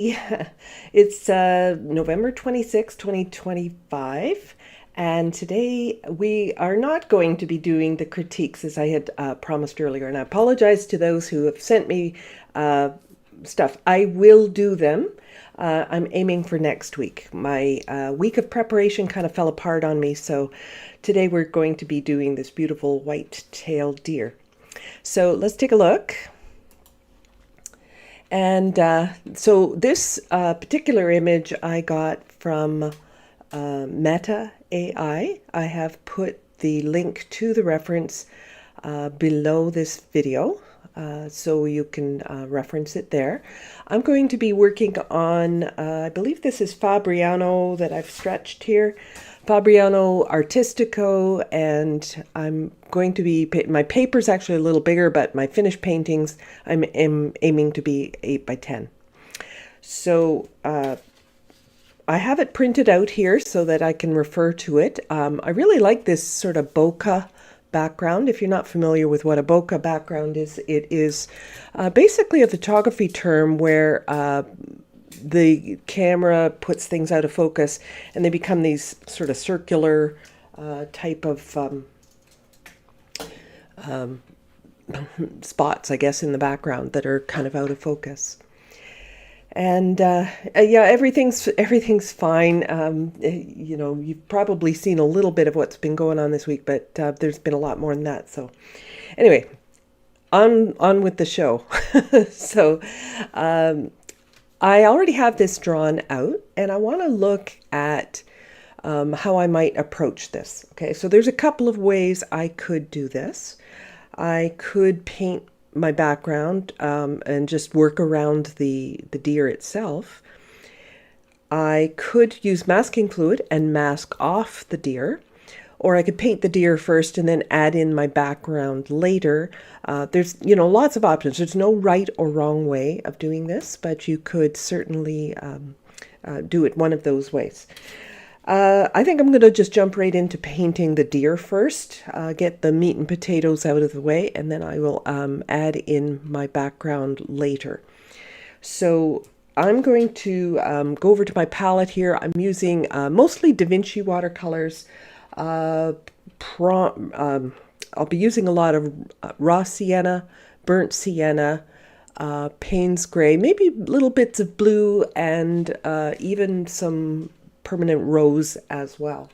Yeah, it's November 26, 2025, and today we are not going to be doing the critiques as I had promised earlier. And I apologize to those who have sent me uh, stuff. I will do them. I'm aiming for next week. My week of preparation kind of fell apart on me, so today we're going to be doing this beautiful white-tailed deer. So let's take a look. And so this particular image I got from Meta AI. I have put the link to the reference below this video, so you can reference it there. I'm going to be working on, I believe this is Fabriano that I've stretched here. Fabriano Artistico, and I'm going to be, my paper's actually a little bigger, but my finished paintings I'm aiming to be 8 by 10. So I have it printed out here so that I can refer to it. I really like this sort of bokeh background. If you're not familiar with what a bokeh background is, it is basically a photography term where the camera puts things out of focus and they become these sort of circular type of spots, I guess, in the background that are kind of out of focus. And yeah, everything's fine. You know, you've probably seen a little bit of what's been going on this week, but there's been a lot more than that. So anyway, on with the show. So I already have this drawn out, and I want to look at how I might approach this. Okay, so there's a couple of ways I could do this. I could paint my background and just work around the deer itself. I could use masking fluid and mask off the deer, or I could paint the deer first and then add in my background later. There's, you know, lots of options. There's no right or wrong way of doing this, but you could certainly do it one of those ways. I think I'm going to just jump right into painting the deer first, get the meat and potatoes out of the way, and then I will add in my background later. So I'm going to go over to my palette here. I'm using mostly Da Vinci watercolors. I'll be using a lot of raw sienna, burnt sienna, Payne's gray, maybe little bits of blue, and even some permanent rose as well.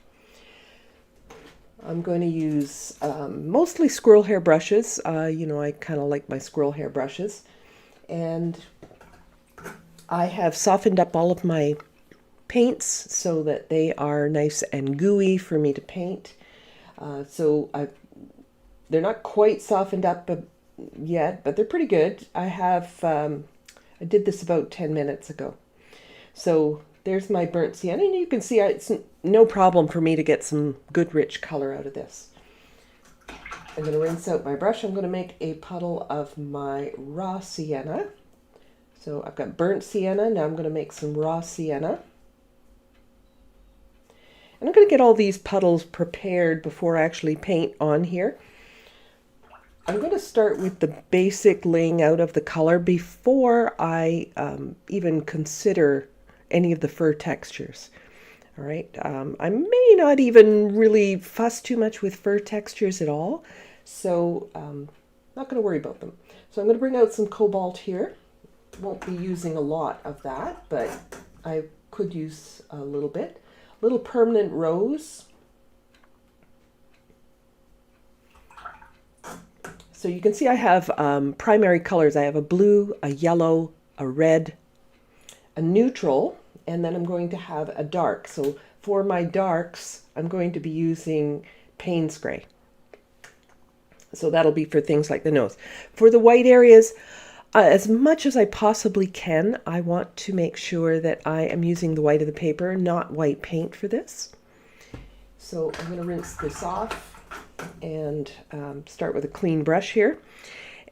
I'm going to use mostly squirrel hair brushes. You know, I kind of like my squirrel hair brushes. And I have softened up all of my paints so that they are nice and gooey for me to paint. They're not quite softened up yet, but they're pretty good. I did this about 10 minutes ago. So there's my burnt sienna, and you can see it's no problem for me to get some good rich color out of this. I'm going to rinse out my brush. I'm going to make a puddle of my raw sienna. So I've got burnt sienna. Now I'm going to make some raw sienna. And I'm going to get all these puddles prepared before I actually paint on here. I'm going to start with the basic laying out of the color before I even consider any of the fur textures. All right, I may not even really fuss too much with fur textures at all, so not going to worry about them. So I'm going to bring out some cobalt here. Won't be using a lot of that, but I could use a little bit. Little permanent rose. So you can see I have primary colors. I have a blue, a yellow, a red, a neutral, and then I'm going to have a dark. So for my darks, I'm going to be using Payne's gray. So that'll be for things like the nose. For the white areas, as much as I possibly can, I want to make sure that I am using the white of the paper, not white paint for this. So I'm going to rinse this off and start with a clean brush here.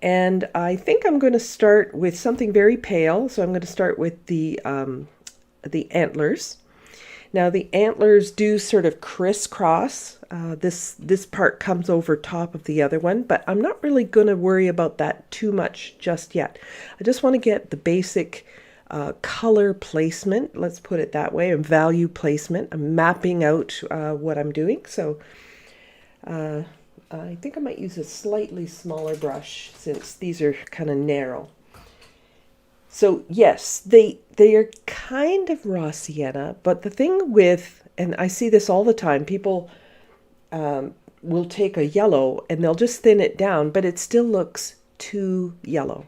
And I think I'm going to start with something very pale. So I'm going to start with the antlers. Now the antlers do sort of crisscross. This part comes over top of the other one, but I'm not really going to worry about that too much just yet. I just want to get the basic color placement, let's put it that way, and value placement. I'm mapping out what I'm doing. So I think I might use a slightly smaller brush since these are kind of narrow. So yes, they are kind of raw sienna, but the thing with, and I see this all the time, people will take a yellow and they'll just thin it down, but it still looks too yellow.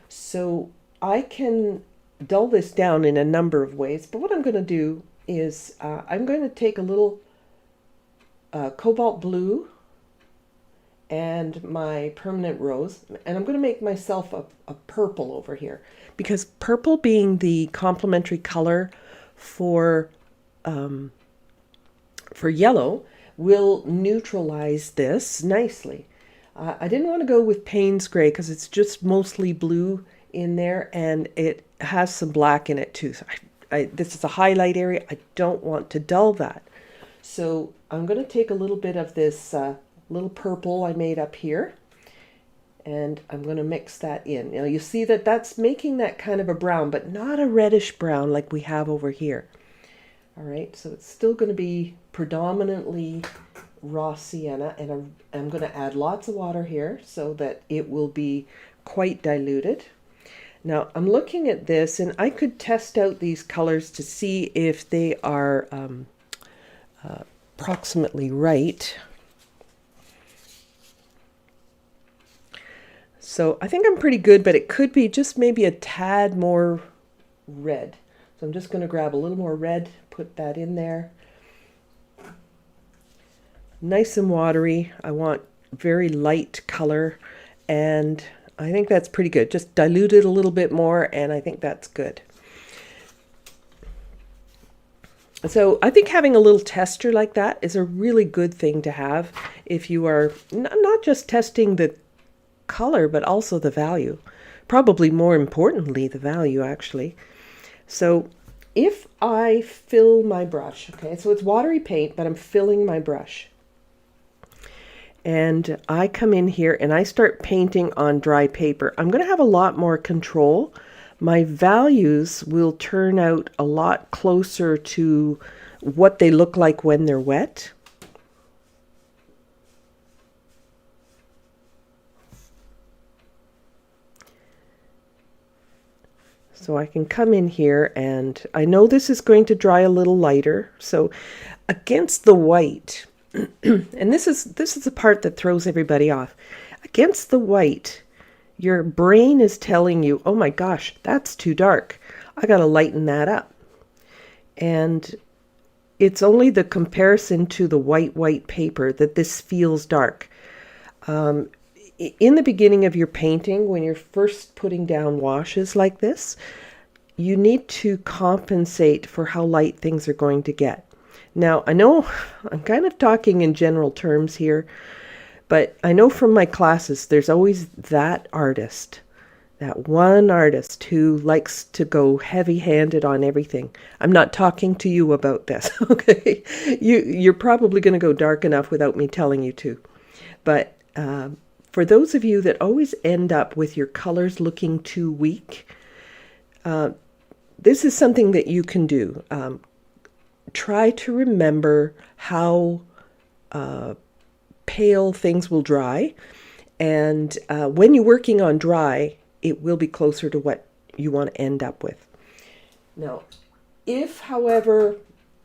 So I can dull this down in a number of ways, but what I'm going to do is I'm going to take a little cobalt blue and my permanent rose, and I'm going to make myself a purple over here, because purple being the complementary color for yellow will neutralize this nicely. I didn't want to go with Payne's gray because it's just mostly blue in there, and it has some black in it too. So this is a highlight area. I don't want to dull that. So I'm going to take a little bit of this little purple I made up here, and I'm going to mix that in. Now you see that that's making that kind of a brown, but not a reddish brown like we have over here. All right, so it's still going to be predominantly raw sienna, and I'm going to add lots of water here so that it will be quite diluted. Now I'm looking at this, and I could test out these colors to see if they are approximately right. So I think I'm pretty good, but it could be just maybe a tad more red. So I'm just going to grab a little more red, put that in there. Nice and watery. I want very light color, and I think that's pretty good. Just dilute it a little bit more, and I think that's good. So I think having a little tester like that is a really good thing to have if you are not just testing the color, but also the value. Probably more importantly, the value actually. So if I fill my brush, okay, so it's watery paint, but I'm filling my brush. And I come in here and I start painting on dry paper. I'm going to have a lot more control. My values will turn out a lot closer to what they look like when they're wet. So I can come in here, and I know this is going to dry a little lighter. So against the white, and this is the part that throws everybody off. Against the white, your brain is telling you, oh my gosh, that's too dark. I got to lighten that up. And it's only the comparison to the white paper that this feels dark. In the beginning of your painting, when you're first putting down washes like this, you need to compensate for how light things are going to get. Now, I know I'm kind of talking in general terms here, but I know from my classes, there's always that artist, that one artist who likes to go heavy-handed on everything. I'm not talking to you about this, okay? You're probably going to go dark enough without me telling you to. But for those of you that always end up with your colors looking too weak, this is something that you can do. Try to remember how pale things will dry, and when you're working on dry, it will be closer to what you want to end up with. Now, if, however,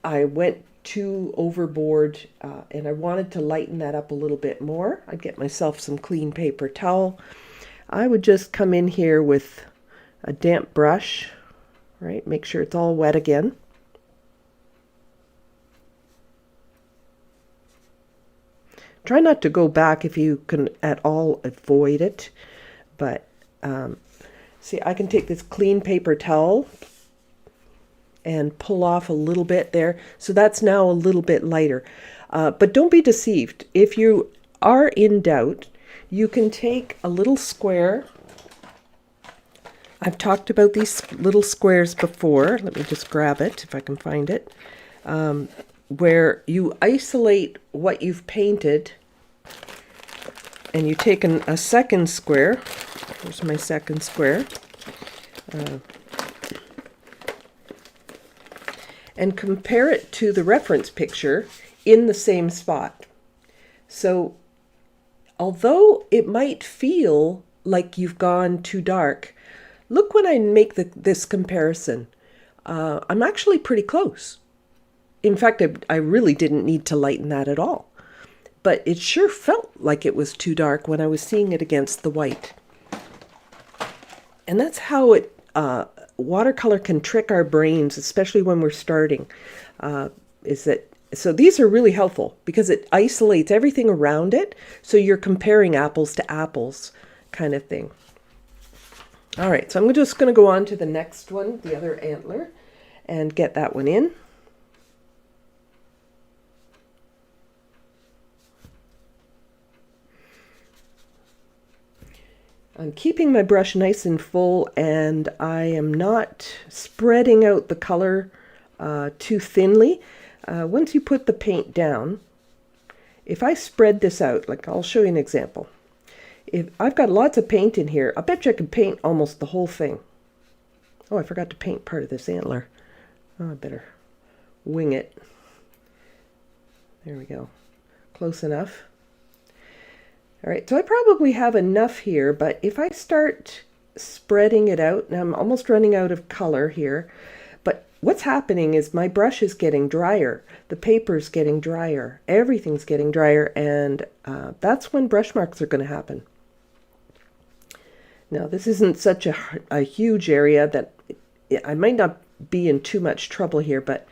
I went too overboard and I wanted to lighten that up a little bit more, I'd get myself some clean paper towel. I would just come in here with a damp brush, right? Make sure it's all wet again. Try not to go back if you can at all avoid it, but see, I can take this clean paper towel and pull off a little bit there. So that's now a little bit lighter. But don't be deceived. If you are in doubt, you can take a little square. I've talked about these little squares before. Let me just grab it if I can find it. Where you isolate what you've painted, and you take a second square. Here's my second square. and compare it to the reference picture in the same spot. So although it might feel like you've gone too dark, look when I make this comparison. I'm actually pretty close. In fact, I really didn't need to lighten that at all. But it sure felt like it was too dark when I was seeing it against the white. And that's how watercolor can trick our brains, especially when we're starting. So these are really helpful because it isolates everything around it. So you're comparing apples to apples kind of thing. All right, so I'm just going to go on to the next one, the other antler, and get that one in. I'm keeping my brush nice and full, and I am not spreading out the color too thinly. Once you put the paint down, if I spread this out, like I'll show you an example. If I've got lots of paint in here, I bet you I could paint almost the whole thing. Oh, I forgot to paint part of this antler. Oh, I better wing it. There we go. Close enough. All right, so I probably have enough here, but if I start spreading it out, now I'm almost running out of color here, but what's happening is my brush is getting drier, the paper's getting drier, everything's getting drier, and that's when brush marks are going to happen. Now, this isn't such a huge area that I might not be in too much trouble here, but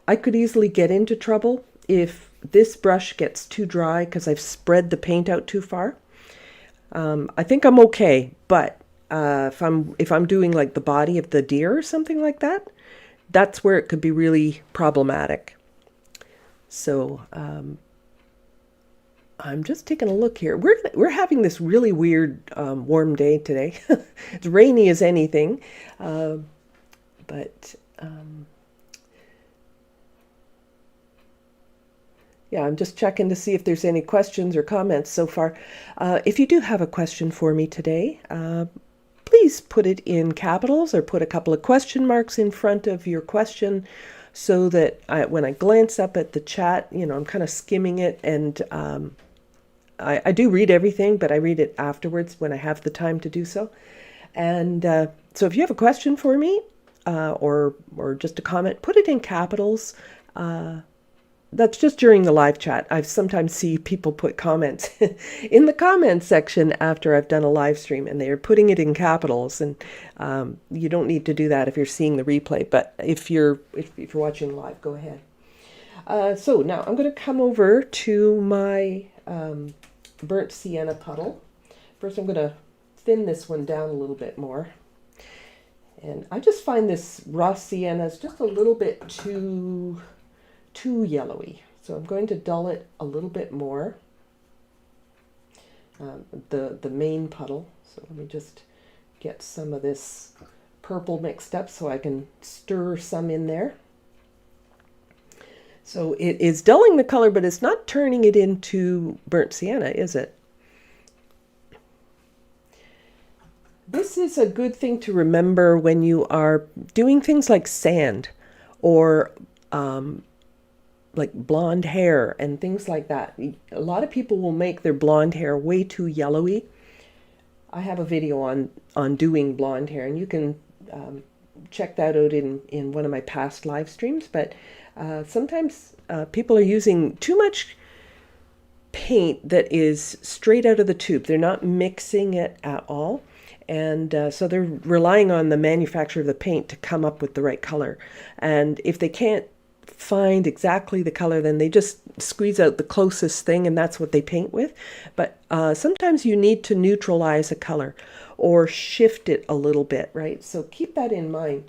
I could easily get into trouble if this brush gets too dry because I've spread the paint out too far. I think I'm okay, but if I'm doing like the body of the deer or something like that, that's where it could be really problematic. So I'm just taking a look here. We're having this really weird warm day today. It's rainy as anything, but yeah, I'm just checking to see if there's any questions or comments so far. If you do have a question for me today, please put it in capitals or put a couple of question marks in front of your question so that when I glance up at the chat, I'm kind of skimming it, and I do read everything, but I read it afterwards when I have the time to do so. And so if you have a question for me or just a comment, put it in capitals. That's just during the live chat. I sometimes see people put comments in the comments section after I've done a live stream, and they're putting it in capitals. And you don't need to do that if you're seeing the replay. But if you're watching live, go ahead. So now I'm going to come over to my burnt sienna puddle. First, I'm going to thin this one down a little bit more. And I just find this raw sienna is just a little bit too yellowy. So I'm going to dull it a little bit more. The main puddle. So let me just get some of this purple mixed up so I can stir some in there. So it is dulling the color, but it's not turning it into burnt sienna, is it? This is a good thing to remember when you are doing things like sand or like blonde hair and things like that. A lot of people will make their blonde hair way too yellowy. I have a video on doing blonde hair, and you can check that out in one of my past live streams. But sometimes people are using too much paint that is straight out of the tube. They're not mixing it at all. And so they're relying on the manufacturer of the paint to come up with the right color. And if they can't find exactly the color, then they just squeeze out the closest thing, and that's what they paint with. But sometimes you need to neutralize a color or shift it a little bit, right? So keep that in mind.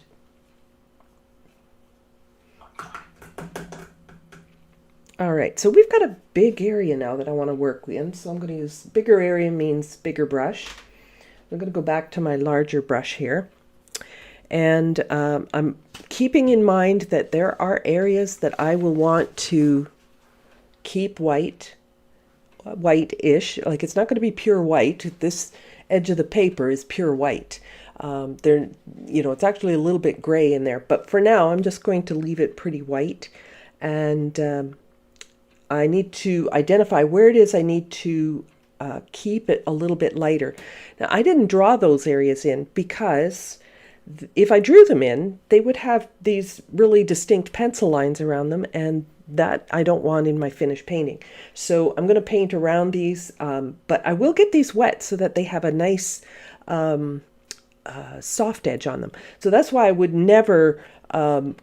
All right, so we've got a big area now that I want to work in, so I'm going to use bigger area means bigger brush. I'm going to go back to my larger brush here. And I'm keeping in mind that there are areas that I will want to keep white-ish. Like it's not going to be pure white. This edge of the paper is pure white. They're, it's actually a little bit gray in there. But for now, I'm just going to leave it pretty white. And I need to identify where it is I need to keep it a little bit lighter. Now, I didn't draw those areas in because if I drew them in, they would have these really distinct pencil lines around them, and that I don't want in my finished painting. So I'm going to paint around these, but I will get these wet so that they have a nice soft edge on them. So that's why I would never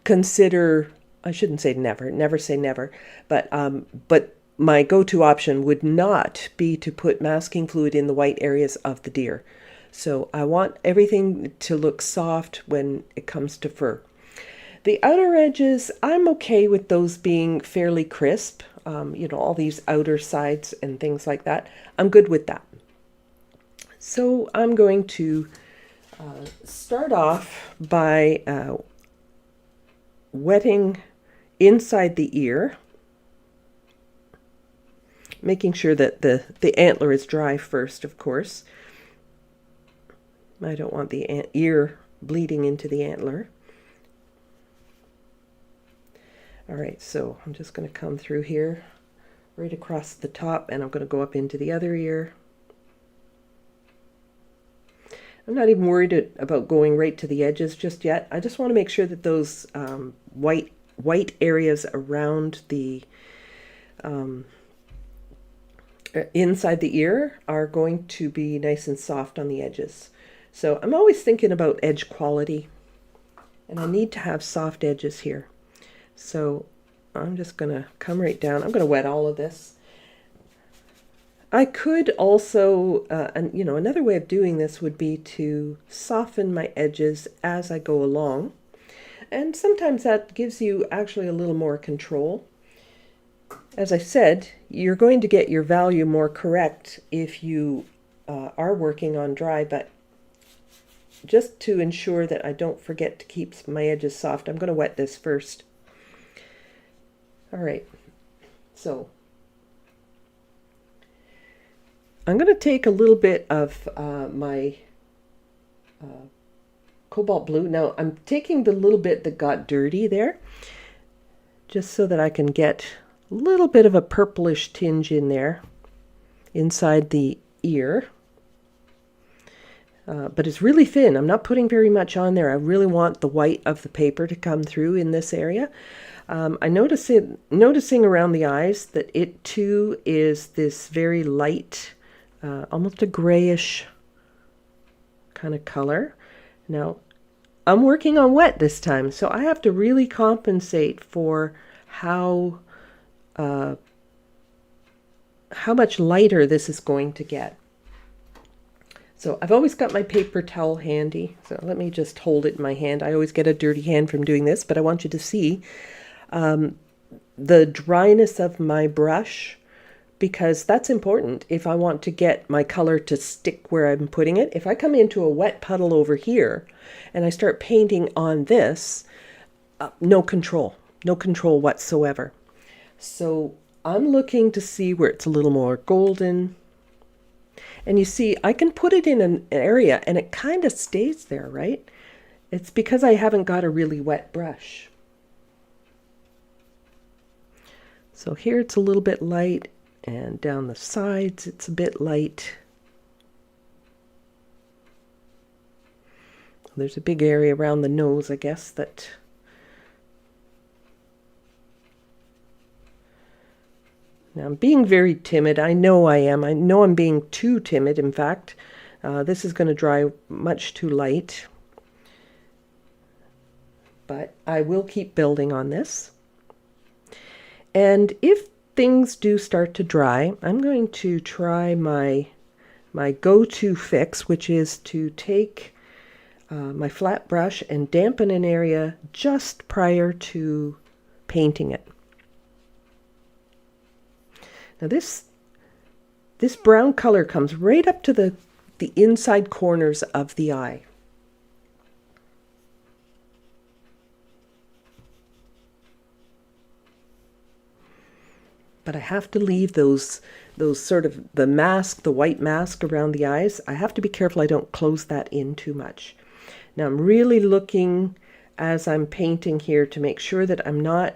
consider, I shouldn't say never say never, but my go-to option would not be to put masking fluid in the white areas of the deer. So I want everything to look soft when it comes to fur. The outer edges, I'm okay with those being fairly crisp. All these outer sides and things like that. I'm good with that. So I'm going to start off by wetting inside the ear, making sure that the antler is dry first, of course. I don't want the ear bleeding into the antler. All right, so I'm just going to come through here, right across the top, and I'm going to go up into the other ear. I'm not even worried about going right to the edges just yet. I just want to make sure that those white areas around the inside the ear are going to be nice and soft on the edges. So I'm always thinking about edge quality, and I need to have soft edges here. So I'm just going to come right down. I'm going to wet all of this. I could also, another way of doing this would be to soften my edges as I go along. And sometimes that gives you actually a little more control. As I said, you're going to get your value more correct if you are working on dry, but just to ensure that I don't forget to keep my edges soft, I'm going to wet this first. All right, so I'm going to take a little bit of my cobalt blue. Now I'm taking the little bit that got dirty there, just so that I can get a little bit of a purplish tinge in there inside the ear. But it's really thin. I'm not putting very much on there. I really want the white of the paper to come through in this area. I'm noticing around the eyes that it too is this very light, almost a grayish kind of color. Now, I'm working on wet this time, so I have to really compensate for how much lighter this is going to get. So I've always got my paper towel handy, so let me just hold it in my hand. I always get a dirty hand from doing this, but I want you to see the dryness of my brush, because that's important if I want to get my color to stick where I'm putting it. If I come into a wet puddle over here and I start painting on this, no control whatsoever. So I'm looking to see where it's a little more golden. And you see, I can put it in an area and it kind of stays there, right? It's because I haven't got a really wet brush. So here it's a little bit light, and down the sides it's a bit light. There's a big area around the nose, I guess, that now I'm being very timid. I know I am. I know I'm being too timid, in fact. This is going to dry much too light. But I will keep building on this. And if things do start to dry, I'm going to try my go-to fix, which is to take my flat brush and dampen an area just prior to painting it. Now this brown color comes right up to the inside corners of the eye. but I have to leave those sort of the mask, the white mask around the eyes. I have to be careful I don't close that in too much. Now I'm really looking as I'm painting here to make sure that I'm not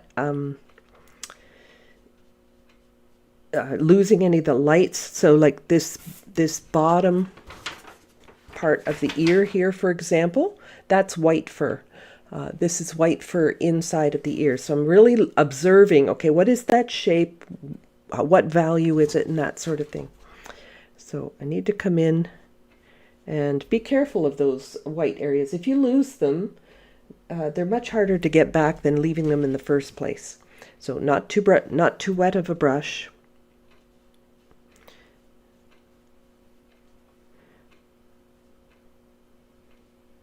losing any of the lights. So like this bottom part of the ear here, for example, that's white fur. This is white fur inside of the ear. So I'm really observing, okay, what is that shape? What value is it? And that sort of thing. So I need to come in and be careful of those white areas. If you lose them, they're much harder to get back than leaving them in the first place. So not too wet of a brush.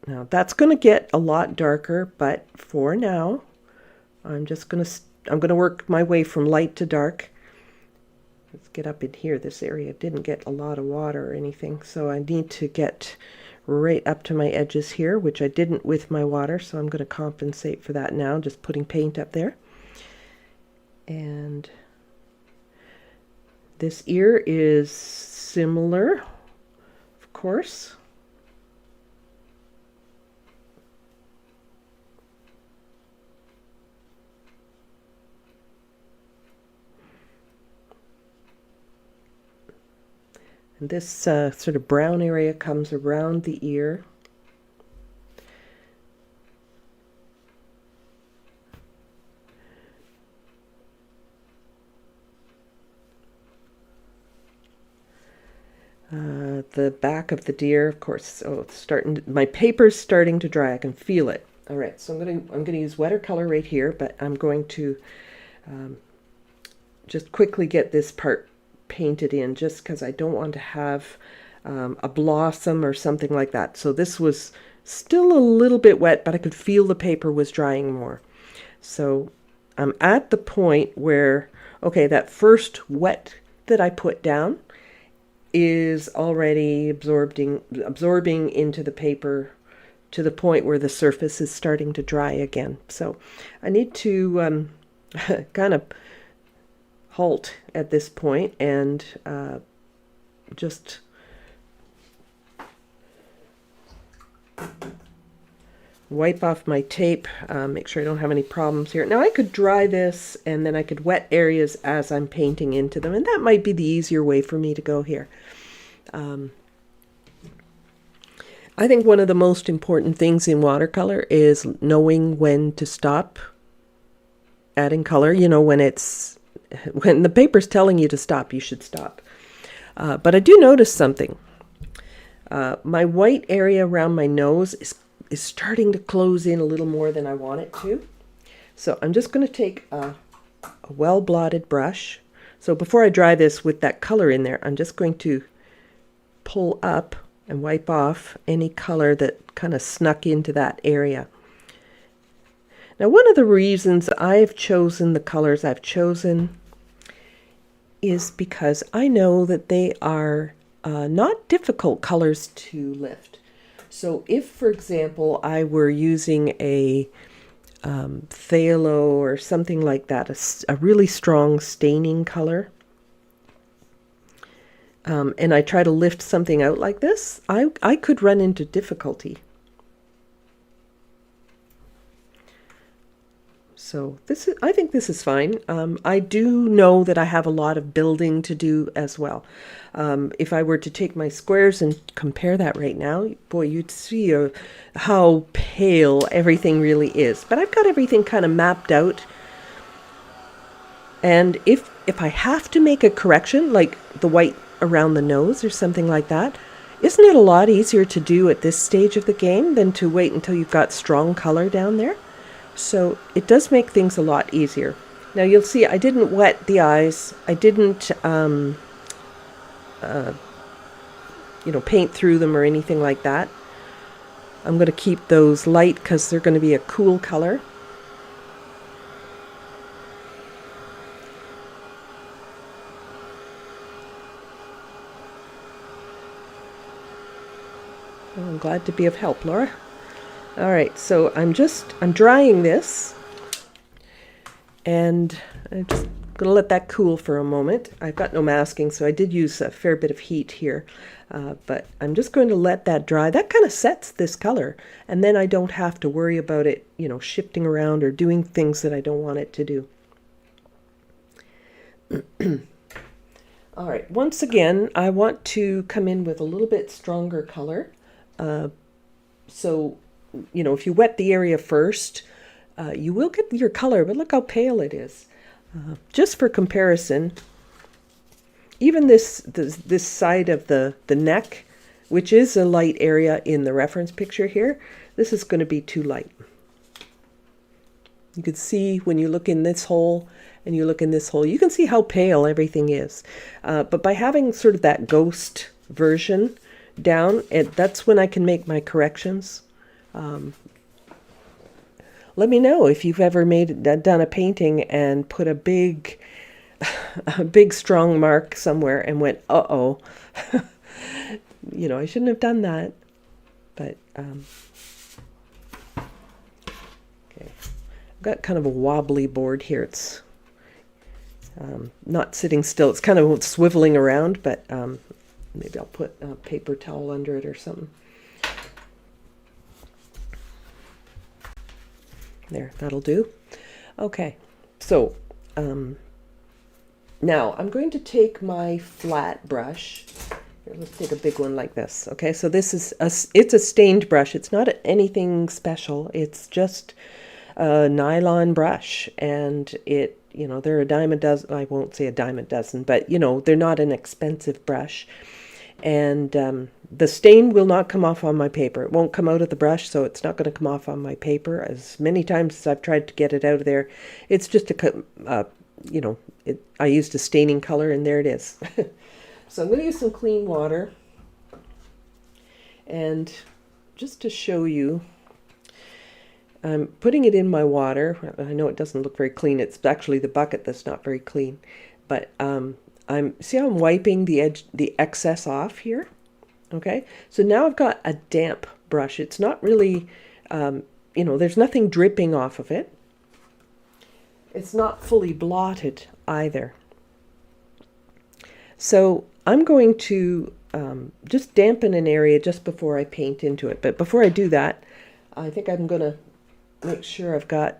Now that's going to get a lot darker, but for now, I'm going to work my way from light to dark. Let's get up in here. This area didn't get a lot of water or anything, so I need to get right up to my edges here, which I didn't with my water, so I'm going to compensate for that now, just putting paint up there. And this ear is similar, of course. And this sort of brown area comes around the ear. The back of the deer, of course. Oh, it's starting. My paper's starting to dry. I can feel it. All right, so I'm gonna use watercolor right here, but I'm going to just quickly get this part painted in, just because I don't want to have a blossom or something like that. So this was still a little bit wet, but I could feel the paper was drying more. So I'm at the point where, okay, that first wet that I put down is already absorbing into the paper to the point where the surface is starting to dry again. So I need to kind of halt at this point and just wipe off my tape, make sure I don't have any problems here. Now I could dry this and then I could wet areas as I'm painting into them, and that might be the easier way for me to go here. I think one of the most important things in watercolor is knowing when to stop adding color. You know, when the paper's telling you to stop, you should stop. But I do notice something. My white area around my nose is starting to close in a little more than I want it to. So I'm just going to take a well-blotted brush. So before I dry this with that color in there, I'm just going to pull up and wipe off any color that kind of snuck into that area. Now, one of the reasons I've chosen the colors I've chosen is because I know that they are not difficult colors to lift. So if, for example, I were using a phthalo or something like that, a really strong staining color, and I try to lift something out like this, I could run into difficulty. So I think this is fine. I do know that I have a lot of building to do as well. If I were to take my squares and compare that right now, boy, you'd see how pale everything really is. But I've got everything kind of mapped out. And if I have to make a correction, like the white around the nose or something like that, isn't it a lot easier to do at this stage of the game than to wait until you've got strong color down there? So it does make things a lot easier. Now you'll see I didn't wet the eyes. I didn't, paint through them or anything like that. I'm going to keep those light because they're going to be a cool color. Well, I'm glad to be of help, Laura. All right, so I'm drying this, and I'm just going to let that cool for a moment. I've got no masking, so I did use a fair bit of heat here. But I'm just going to let that dry. That kind of sets this color. And then I don't have to worry about it, you know, shifting around or doing things that I don't want it to do. All right, once again, I want to come in with a little bit stronger color. So, you know, if you wet the area first, you will get your color, but look how pale it is. Just for comparison, even this side of the neck, which is a light area in the reference picture here, this is going to be too light. You can see when you look in this hole and you look in this hole, you can see how pale everything is. But by having sort of that ghost version down, that's when I can make my corrections. Let me know if you've ever done a painting and put a big strong mark somewhere and went, uh-oh, you know, I shouldn't have done that. But, okay, I've got kind of a wobbly board here. It's not sitting still. It's kind of swiveling around, but maybe I'll put a paper towel under it or something. There, that'll do. Okay, so now I'm going to take my flat brush. Here, let's take a big one like this. Okay, so this is it's a stained brush. It's not anything special. It's just a nylon brush, and it, you know, they're a dime a dozen. I won't say a dime a dozen, but you know, they're not an expensive brush. And the stain will not come off on my paper. It won't come out of the brush, so it's not going to come off on my paper. As many times as I've tried to get it out of there, it's just a, you know, I used a staining color, and there it is. So I'm going to use some clean water. And just to show you, I'm putting it in my water. I know it doesn't look very clean. It's actually the bucket that's not very clean. But see how I'm wiping the excess off here? Okay, so now I've got a damp brush. It's not really, you know, there's nothing dripping off of it. It's not fully blotted either. So I'm going to just dampen an area just before I paint into it. But before I do that, I think I'm going to make sure I've got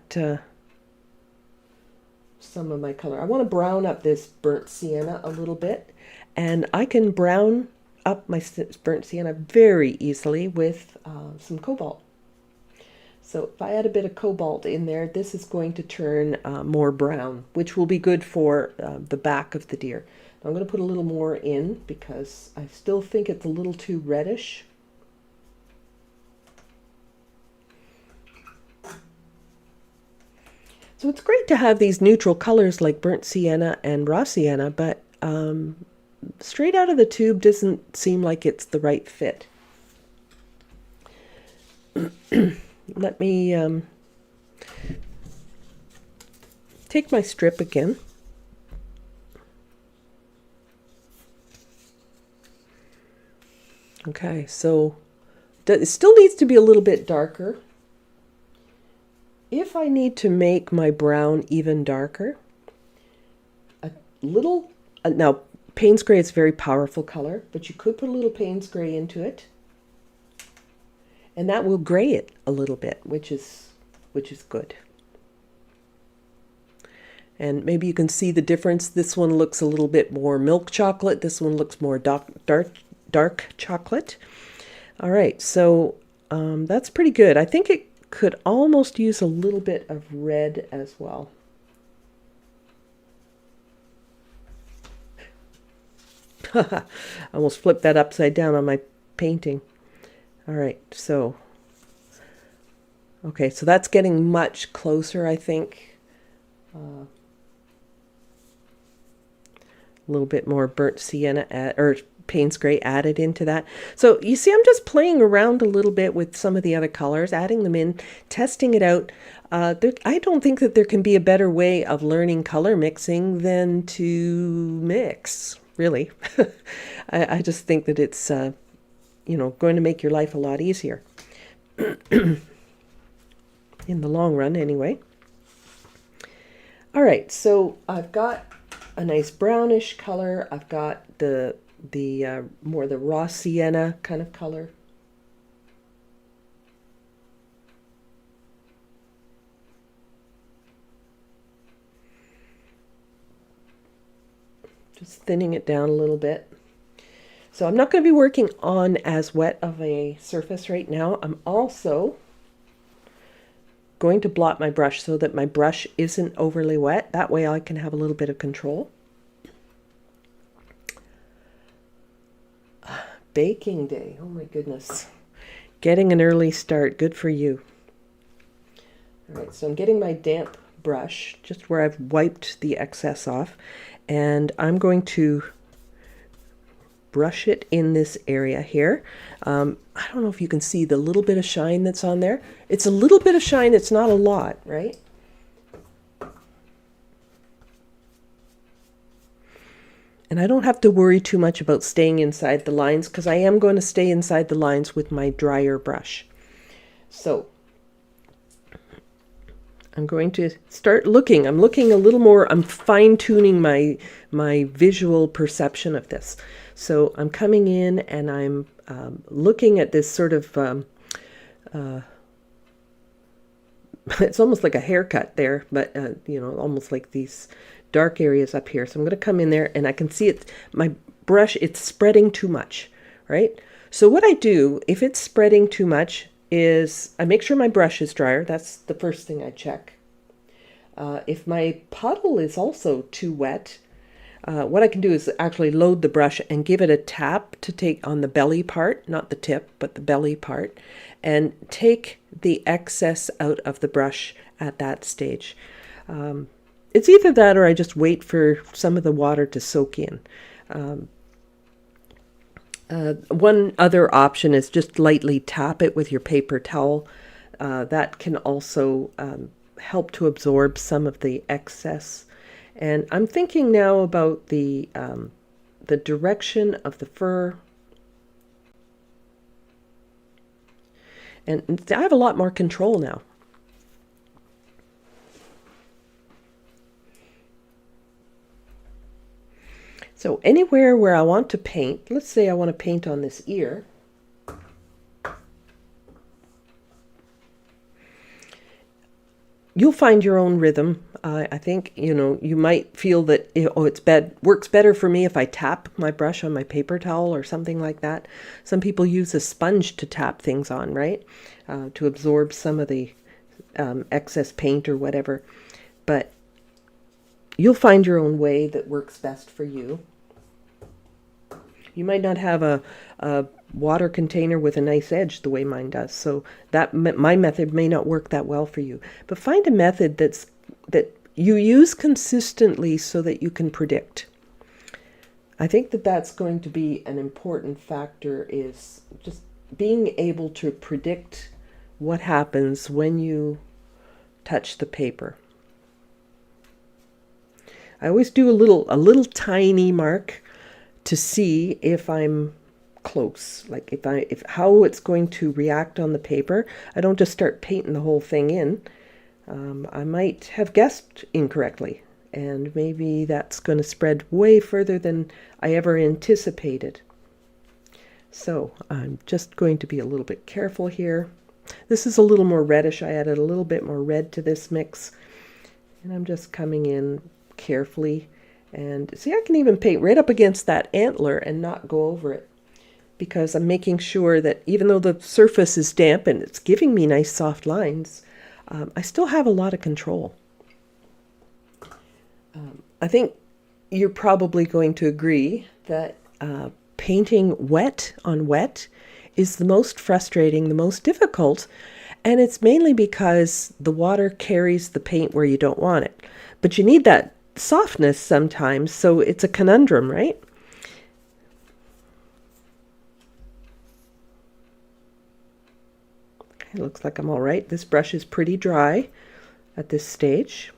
some of my color. I want to brown up this burnt sienna a little bit, and I can brown up my burnt sienna very easily with some cobalt. So if I add a bit of cobalt in there, this is going to turn more brown, which will be good for the back of the deer. Now I'm going to put a little more in because I still think it's a little too reddish. So it's great to have these neutral colors like burnt sienna and raw sienna, but straight out of the tube doesn't seem like it's the right fit. Let me take my strip again. Okay, so it still needs to be a little bit darker. If I need to make my brown even darker, a little, now Payne's Gray is a very powerful color, but you could put a little Payne's Gray into it, and that will gray it a little bit, which is good. And maybe you can see the difference. This one looks a little bit more milk chocolate. This one looks more dark chocolate. All right, so that's pretty good. I think it could almost use a little bit of red as well. I almost flipped that upside down on my painting. All right, so, okay, so that's getting much closer, I think. A little bit more burnt sienna or Payne's Gray added into that. So you see, I'm just playing around a little bit with some of the other colors, adding them in, testing it out. I don't think that there can be a better way of learning color mixing than to mix, really. I just think that it's, you know, going to make your life a lot easier. In the long run, anyway. All right, so I've got a nice brownish color. I've got the more the raw sienna kind of color. Just thinning it down a little bit. So I'm not going to be working on as wet of a surface right now. I'm also going to blot my brush so that my brush isn't overly wet. That way I can have a little bit of control. Baking day. Oh my goodness. Getting an early start. Good for you. All right, so I'm getting my damp brush just where I've wiped the excess off, and I'm going to brush it in this area here. I don't know if you can see the little bit of shine that's on there. It's a little bit of shine, it's not a lot, right? And I don't have to worry too much about staying inside the lines because I am going to stay inside the lines with my drier brush. So I'm going to start looking. I'm looking a little more, I'm fine-tuning my visual perception of this. So I'm coming in and I'm looking at this sort of, it's almost like a haircut there, but, you know, almost like these dark areas up here. So I'm going to come in there and I can see it, my brush, it's spreading too much, right? So what I do, if it's spreading too much, is I make sure my brush is drier. That's the first thing I check. If my puddle is also too wet, what I can do is actually load the brush and give it a tap to take on the belly part, not the tip, but the belly part, and take the excess out of the brush at that stage. It's either that or I just wait for some of the water to soak in. One other option is just lightly tap it with your paper towel. That can also help to absorb some of the excess. And I'm thinking now about the direction of the fur. And I have a lot more control now. So anywhere where I want to paint, let's say I want to paint on this ear. You'll find your own rhythm. I think, you know, you might feel that, works better for me if I tap my brush on my paper towel or something like that. Some people use a sponge to tap things on, right? To absorb some of the excess paint or whatever. But you'll find your own way that works best for you. You might not have a water container with a nice edge the way mine does, so that my method may not work that well for you. But find a method that you use consistently so that you can predict. I think that that's going to be an important factor, is just being able to predict what happens when you touch the paper. I always do a little tiny mark to see if I'm close, like if how it's going to react on the paper. I don't just start painting the whole thing in. I might have guessed incorrectly, and maybe that's going to spread way further than I ever anticipated. So I'm just going to be a little bit careful here. This is a little more reddish. I added a little bit more red to this mix, and I'm just coming in carefully. And see, I can even paint right up against that antler and not go over it, because I'm making sure that even though the surface is damp and it's giving me nice soft lines, I still have a lot of control. I think you're probably going to agree that painting wet on wet is the most frustrating, the most difficult, and it's mainly because the water carries the paint where you don't want it. But you need that softness sometimes, so it's a conundrum, right? Okay, looks like I'm all right. This brush is pretty dry at this stage.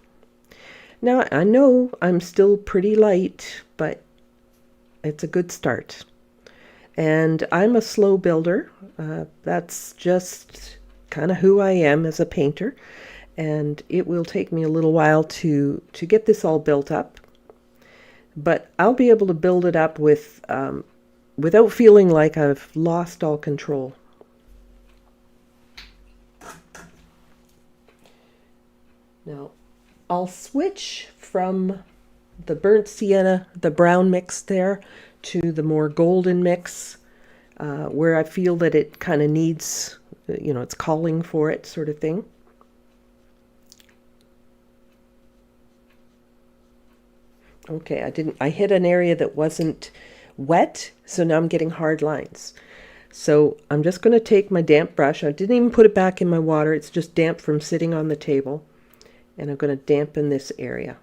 Now, I know I'm still pretty light, but it's a good start. And I'm a slow builder. That's just kind of who I am as a painter. and it will take me a little while to get this all built up. But I'll be able to build it up with without feeling like I've lost all control. Now, I'll switch from the burnt sienna, the brown mix there, to the more golden mix, where I feel that it kind of needs, it's calling for it sort of thing. Okay, I hit an area that wasn't wet, so now I'm getting hard lines. So I'm just going to take my damp brush. I didn't even put it back in my water. It's just damp from sitting on the table. And I'm going to dampen this area.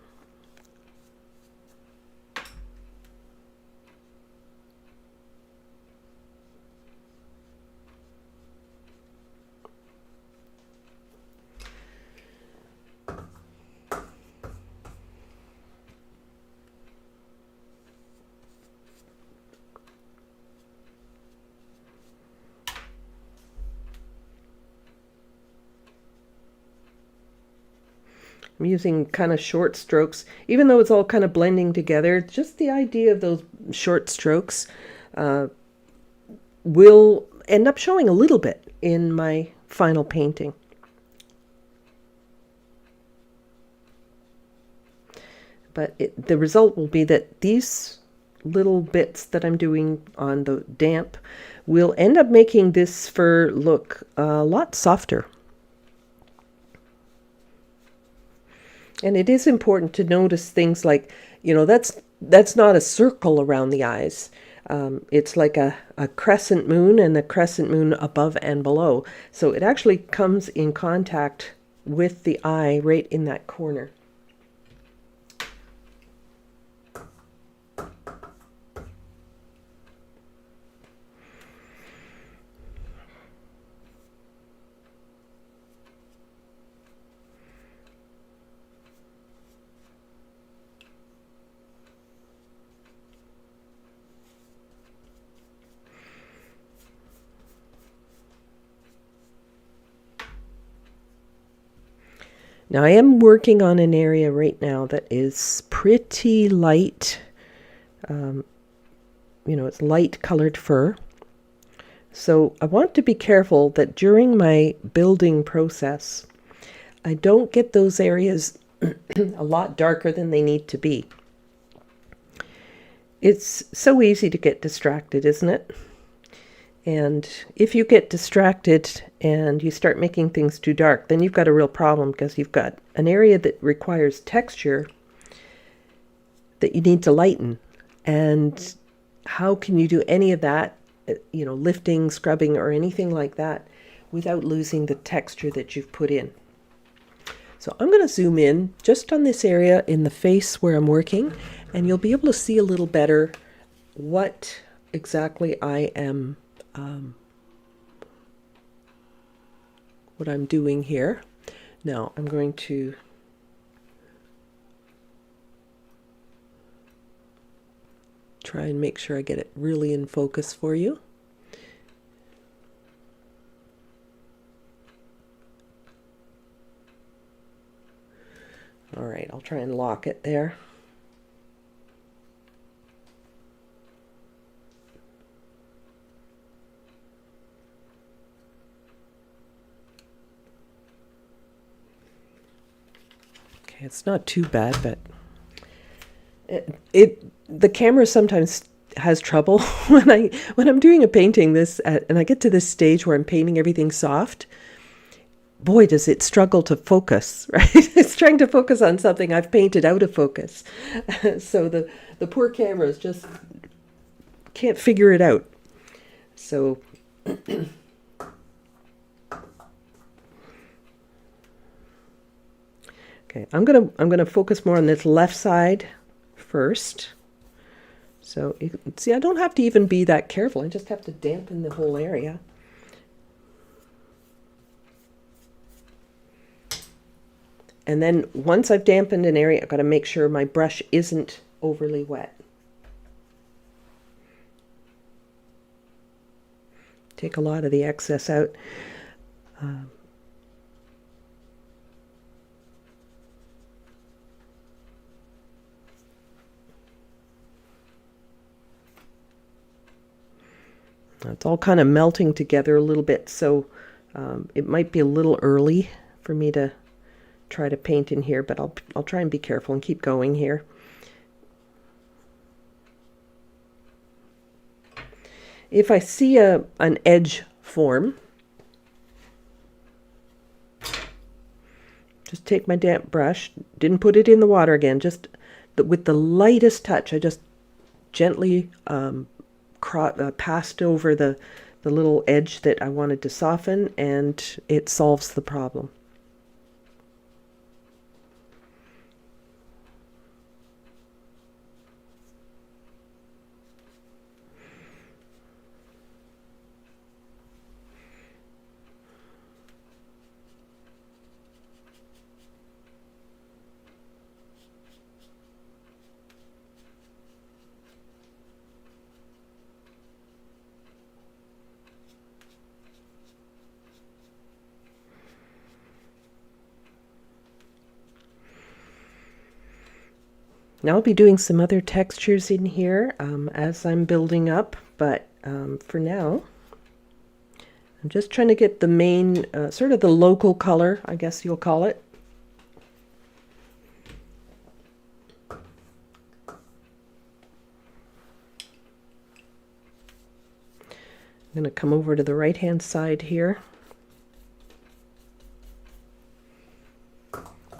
I'm using kind of short strokes, even though it's all kind of blending together. Just the idea of those short strokes will end up showing a little bit in my final painting. But the result will be that these little bits that I'm doing on the damp will end up making this fur look a lot softer. And it is important to notice things like, that's not a circle around the eyes. It's like a crescent moon, and the crescent moon above and below. So it actually comes in contact with the eye right in that corner. Now I am working on an area right now that is pretty light. It's light colored fur. So I want to be careful that during my building process, I don't get those areas a lot darker than they need to be. It's so easy to get distracted, isn't it? And if you get distracted and you start making things too dark, then you've got a real problem, because you've got an area that requires texture that you need to lighten. And how can you do any of that, lifting, scrubbing, or anything like that without losing the texture that you've put in? So I'm going to zoom in just on this area in the face where I'm working, and you'll be able to see a little better what exactly I am what I'm doing here. Now I'm going to try and make sure I get it really in focus for you. All right, I'll try and lock it there. It's not too bad, but the camera sometimes has trouble when I'm doing a painting and I get to this stage where I'm painting everything soft. Boy, does it struggle to focus, right? It's trying to focus on something I've painted out of focus. So the poor cameras just can't figure it out. So okay, I'm gonna focus more on this left side first. So you can see I don't have to even be that careful. I just have to dampen the whole area. And then once I've dampened an area, I've got to make sure my brush isn't overly wet. Take a lot of the excess out. It's all kind of melting together a little bit, so it might be a little early for me to try to paint in here, but I'll try and be careful and keep going here. If I see an edge form, just take my damp brush, didn't put it in the water again, just with the lightest touch, I just gently passed over the little edge that I wanted to soften, and it solves the problem. Now I'll be doing some other textures in here as I'm building up, but for now, I'm just trying to get the main, sort of the local color, I guess you'll call it. I'm going to come over to the right-hand side here.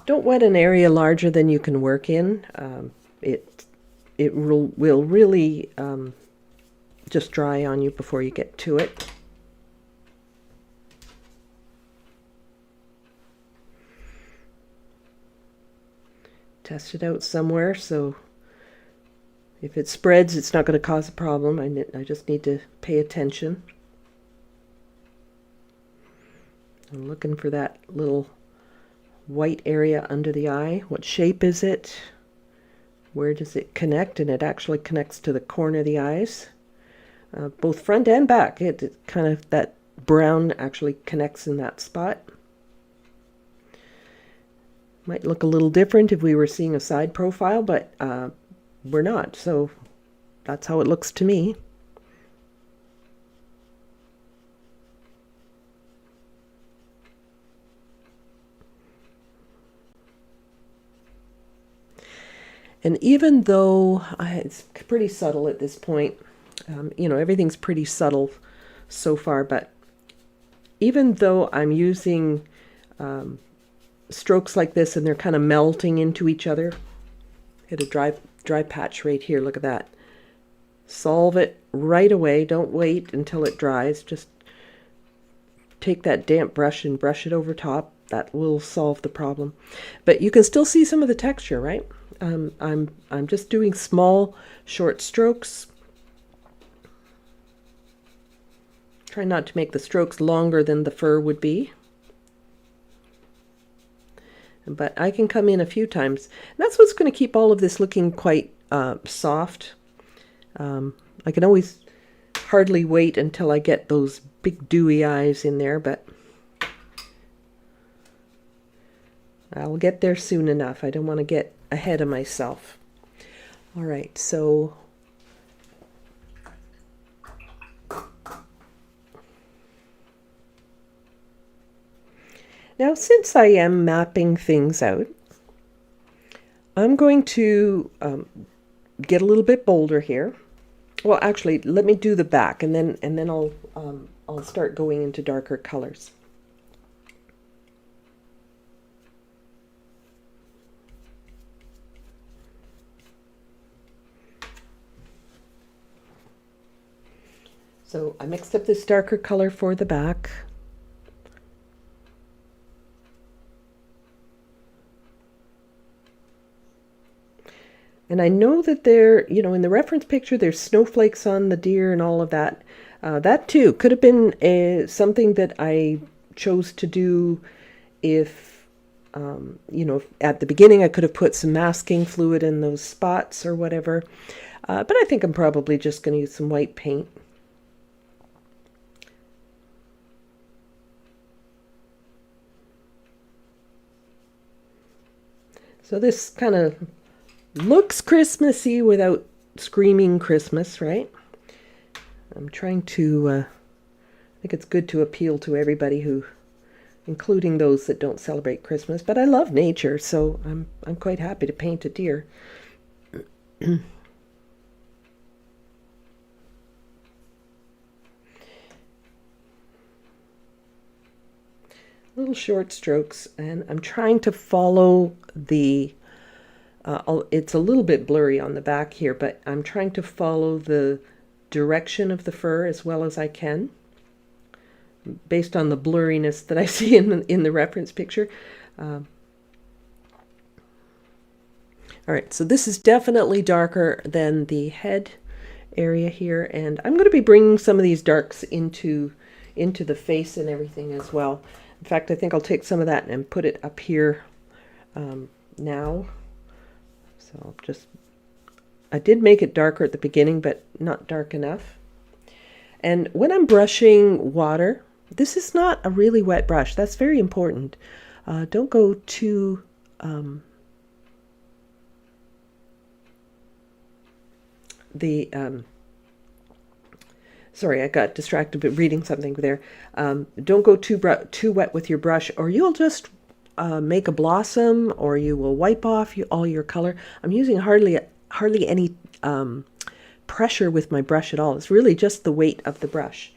Don't wet an area larger than you can work in. It will really just dry on you before you get to it. Test it out somewhere, so if it spreads, it's not going to cause a problem. I just need to pay attention. I'm looking for that little white area under the eye. What shape is it? Where does it connect? And it actually connects to the corner of the eyes, both front and back. It kind of, that brown actually connects in that spot. Might look a little different if we were seeing a side profile, but we're not, so that's how it looks to me. And even though it's pretty subtle at this point, you know, everything's pretty subtle so far, but even though I'm using strokes like this and they're kind of melting into each other, hit a dry patch right here, look at that. Solve it right away, don't wait until it dries, just take that damp brush and brush it over top. That will solve the problem. But you can still see some of the texture, right? I'm just doing small, short strokes. Try not to make the strokes longer than the fur would be. But I can come in a few times. And that's what's going to keep all of this looking quite soft. I can always hardly wait until I get those big dewy eyes in there, but I'll get there soon enough. I don't want to get ahead of myself. All right, so now since I am mapping things out, I'm going to get a little bit bolder here. Well, actually, let me do the back, and then I'll start going into darker colors. So I mixed up this darker color for the back. And I know that there, you know, in the reference picture, there's snowflakes on the deer and all of that. That too could have been something that I chose to do if, you know, at the beginning I could have put some masking fluid in those spots or whatever. But I think I'm probably just going to use some white paint. So this kind of looks Christmassy without screaming Christmas, right? I'm trying to, I think it's good to appeal to everybody who, including those that don't celebrate Christmas. But I love nature, so I'm quite happy to paint a deer. Little short strokes, and I'm trying to follow the, it's a little bit blurry on the back here, but I'm trying to follow the direction of the fur as well as I can, based on the blurriness that I see in the reference picture. All right, so this is definitely darker than the head area here, and I'm going to be bringing some of these darks into the face and everything as well. In fact, I think I'll take some of that and put it up here now. So I did make it darker at the beginning, but not dark enough. And when I'm brushing water, this is not a really wet brush. That's very important. Don't go too sorry, I got distracted reading something there. Don't go too wet with your brush, or you'll just make a blossom, or you will wipe off all your color. I'm using hardly any pressure with my brush at all. It's really just the weight of the brush.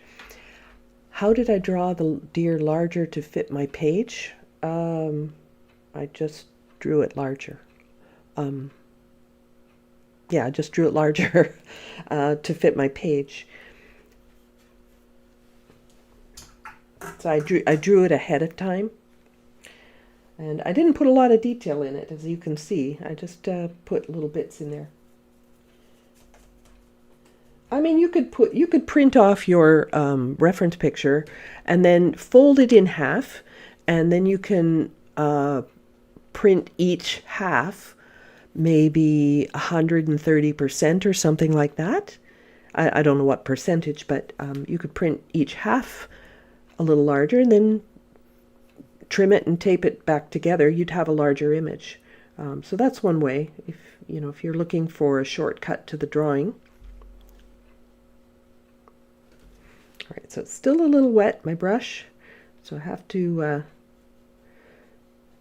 How did I draw the deer larger to fit my page? I just drew it larger. Yeah, I just drew it larger to fit my page. So I drew it ahead of time, and I didn't put a lot of detail in it, as you can see. I just put little bits in there. I mean, you could print off your reference picture and then fold it in half, and then you can print each half maybe 130% or something like that. I don't know what percentage, but you could print each half a little larger and then trim it and tape it back together. You'd have a larger image. So that's one way, if you're looking for a shortcut to the drawing. All right, so it's still a little wet, my brush, so I have to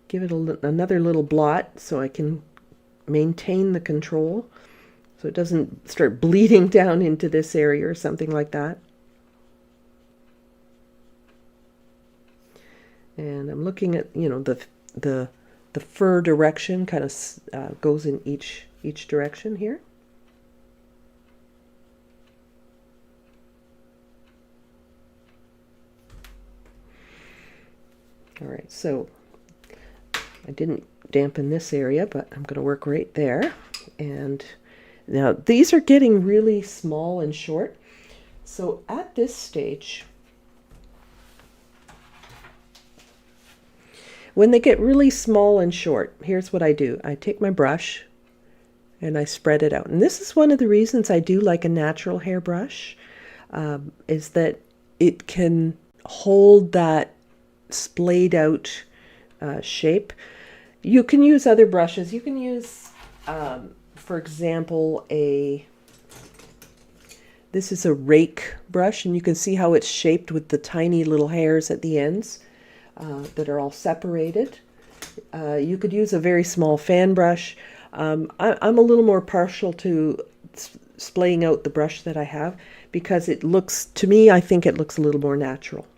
give it another little blot so I can maintain the control, so it doesn't start bleeding down into this area or something like that. And I'm looking at, the fur direction kind of goes in each direction here. All right, so I didn't dampen this area, but I'm going to work right there. And now these are getting really small and short. So at this stage, when they get really small and short, here's what I do. I take my brush and I spread it out. And this is one of the reasons I do like a natural hair brush, is that it can hold that splayed out shape. You can use other brushes. You can use, for example, this is a rake brush, and you can see how it's shaped with the tiny little hairs at the ends. That are all separated. You could use a very small fan brush. I'm a little more partial to splaying out the brush that I have, because it looks, to me, I think it looks a little more natural.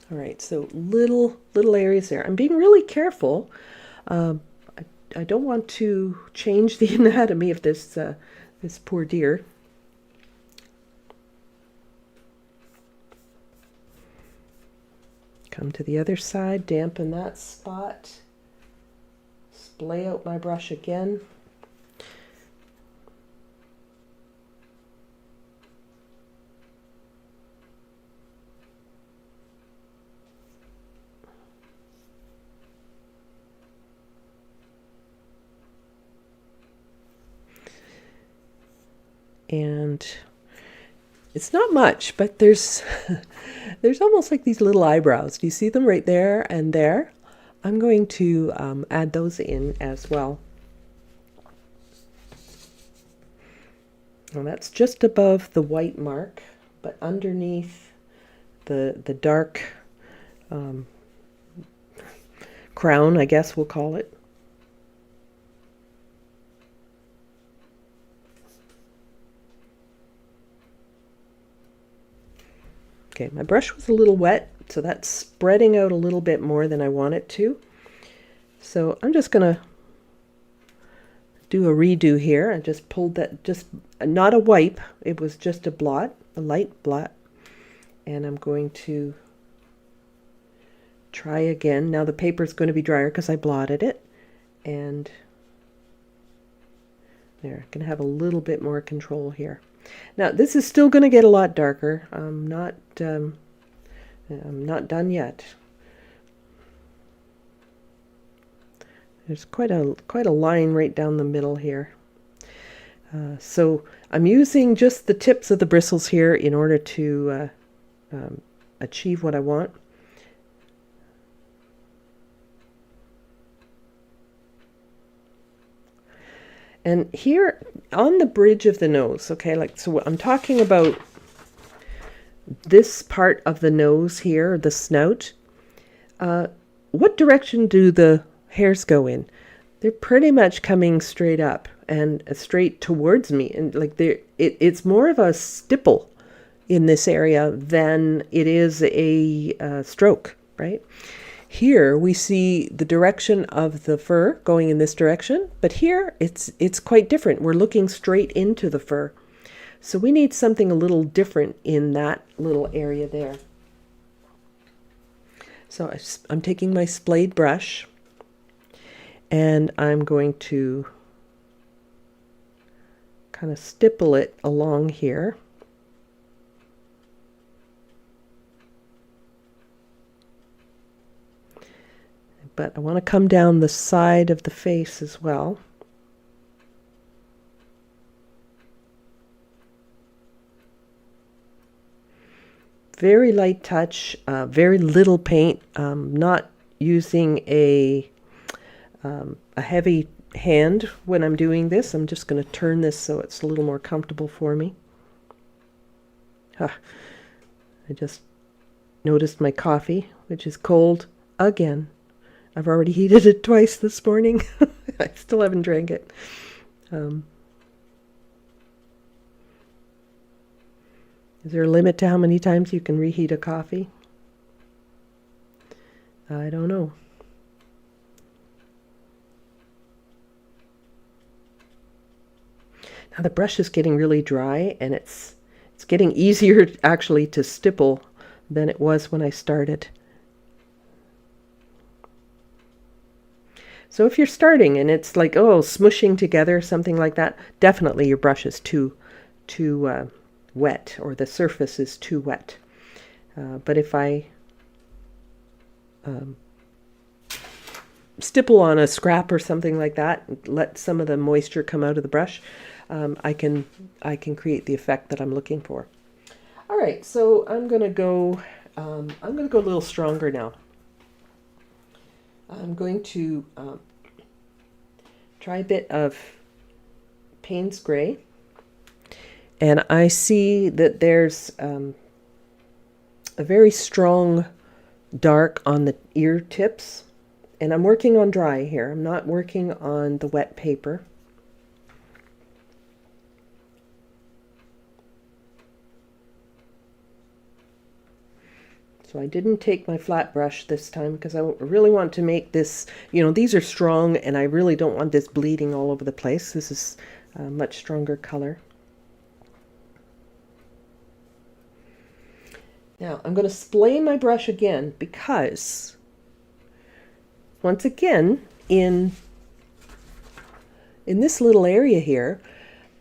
All right, so little areas there. I'm being really careful. I don't want to change the anatomy of this poor deer. Come to the other side, dampen that spot, splay out my brush again. And It's not much, but there's there's almost like these little eyebrows. Do you see them right there and there? I'm going to add those in as well. Well, that's just above the white mark, but underneath the dark crown, I guess we'll call it. Okay, my brush was a little wet, so that's spreading out a little bit more than I want it to. So I'm just going to do a redo here. I just pulled that, just not a wipe, it was just a blot, a light blot. And I'm going to try again. Now the paper's going to be drier because I blotted it. And there, I'm going to have a little bit more control here. Now this is still going to get a lot darker. I'm not done yet. There's quite a line right down the middle here. So I'm using just the tips of the bristles here in order to achieve what I want. And here on the bridge of the nose, okay, like, so I'm talking about this part of the nose here, the snout. What direction do the hairs go in? They're pretty much coming straight up and straight towards me, and like it's more of a stipple in this area than it is a stroke, right? Here we see the direction of the fur going in this direction, but here it's quite different. We're looking straight into the fur. So we need something a little different in that little area there. So I'm taking my splayed brush and I'm going to kind of stipple it along here. But I want to come down the side of the face as well. Very light touch, very little paint, not using a heavy hand when I'm doing this. I'm just going to turn this so it's a little more comfortable for me. I just noticed my coffee, which is cold again. I've already heated it twice this morning. I still haven't drank it. Is there a limit to how many times you can reheat a coffee? I don't know. Now the brush is getting really dry, and it's getting easier actually to stipple than it was when I started. So if you're starting and it's like, oh, smushing together, something like that, definitely your brush is too wet, or the surface is too wet. But if I stipple on a scrap or something like that, let some of the moisture come out of the brush, I can create the effect that I'm looking for. All right, so I'm gonna go a little stronger now. I'm going to try a bit of Payne's Gray, and I see that there's a very strong dark on the ear tips, and I'm working on dry here. I'm not working on the wet paper. So I didn't take my flat brush this time because I really want to make this, these are strong, and I really don't want this bleeding all over the place. This is a much stronger color. Now I'm going to splay my brush again because, once again, in this little area here,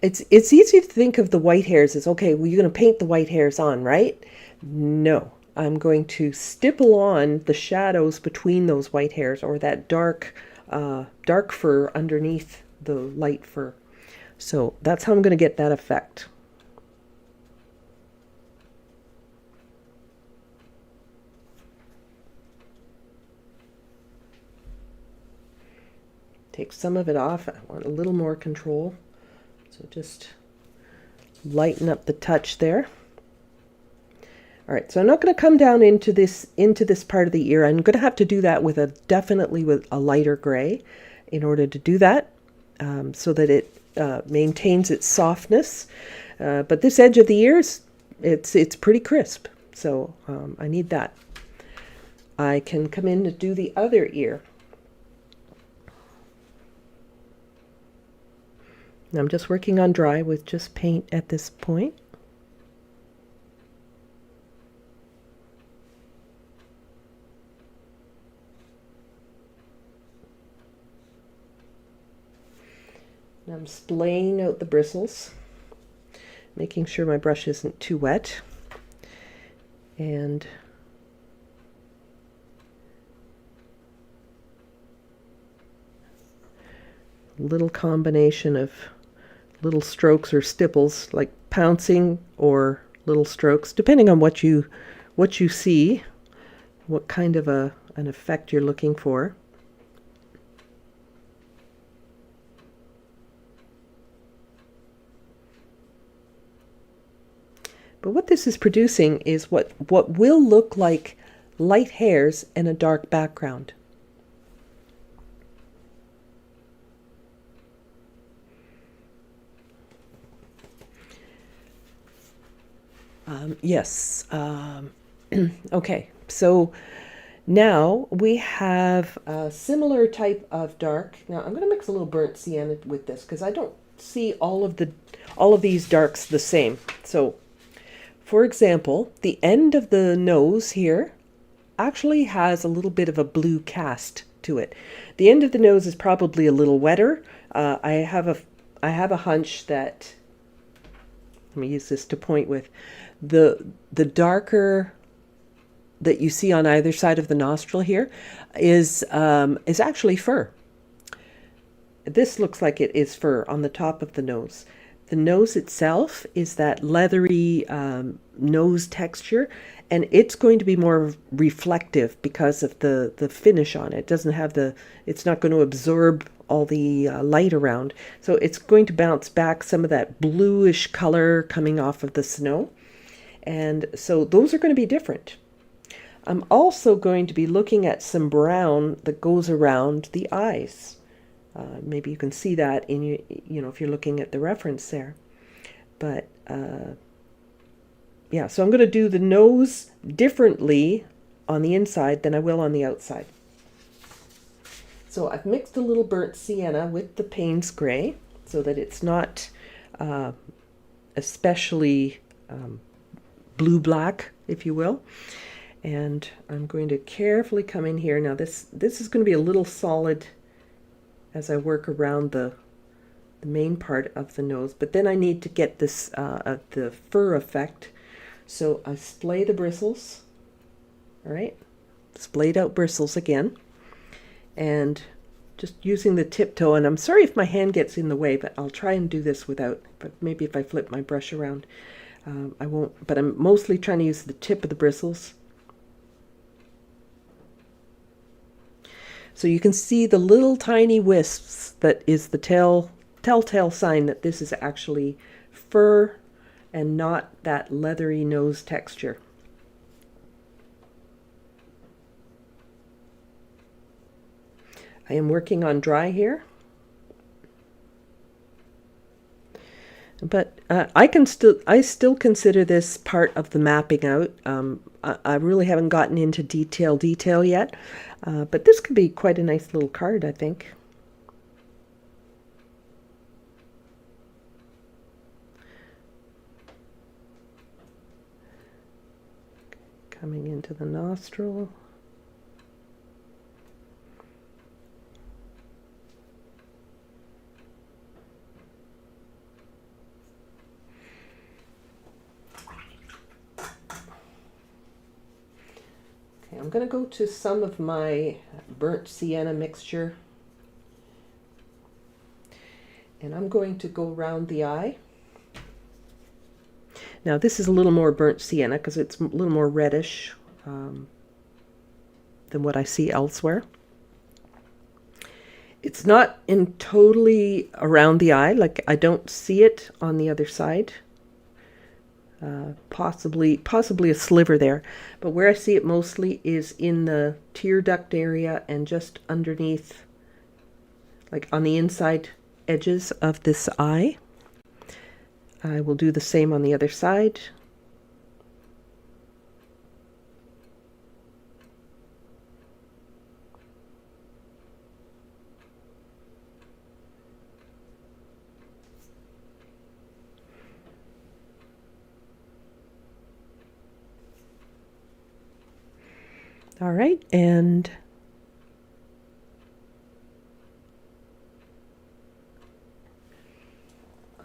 it's easy to think of the white hairs as, okay, well, you're going to paint the white hairs on, right? No. I'm going to stipple on the shadows between those white hairs, or that dark fur underneath the light fur. So that's how I'm going to get that effect. take some of it off. I want a little more control. So just lighten up the touch there. All right, so I'm not going to come down into this part of the ear. I'm going to have to do that with definitely with a lighter gray in order to do that, so that it maintains its softness. But this edge of the ears, it's pretty crisp, so I need that. I can come in to do the other ear. I'm just working on dry with just paint at this point. And I'm splaying out the bristles, making sure my brush isn't too wet. And a little combination of little strokes or stipples, like pouncing or little strokes, depending on what you see, what kind of an effect you're looking for. But what this is producing is what will look like light hairs and a dark background. Yes. Okay, so now we have a similar type of dark. Now I'm going to mix a little burnt sienna with this because I don't see all of these darks the same. So, for example, the end of the nose here actually has a little bit of a blue cast to it. The end of the nose is probably a little wetter. I have a hunch that, let me use this to point with, the darker that you see on either side of the nostril here is actually fur. This looks like it is fur on the top of the nose. The nose itself is that leathery nose texture, and it's going to be more reflective because of the finish on it. It doesn't have it's not going to absorb all the light around. So it's going to bounce back some of that bluish color coming off of the snow. And so those are going to be different. I'm also going to be looking at some brown that goes around the eyes. Maybe you can see that in if you're looking at the reference there. But yeah, so I'm going to do the nose differently on the inside than I will on the outside. So I've mixed a little burnt sienna with the Payne's gray so that it's not especially blue-black, if you will. And I'm going to carefully come in here. Now this is going to be a little solid as I work around the main part of the nose, but then I need to get this the fur effect. So I splay the bristles, all right, splayed out bristles again, and just using the tiptoe. And I'm sorry if my hand gets in the way, but I'll try and do this without. But maybe if I flip my brush around, I won't. But I'm mostly trying to use the tip of the bristles. So you can see the little tiny wisps that is the telltale sign that this is actually fur and not that leathery nose texture. I am working on dry here. But I still consider this part of the mapping out. I really haven't gotten into detail yet, but this could be quite a nice little card, I think. Coming into the nostril. I'm going to go to some of my burnt sienna mixture, and I'm going to go around the eye. Now this is a little more burnt sienna because it's a little more reddish than what I see elsewhere. It's not in totally around the eye, like I don't see it on the other side. Possibly a sliver there, but where I see it mostly is in the tear duct area and just underneath, like on the inside edges of this eye. I will do the same on the other side. All right, and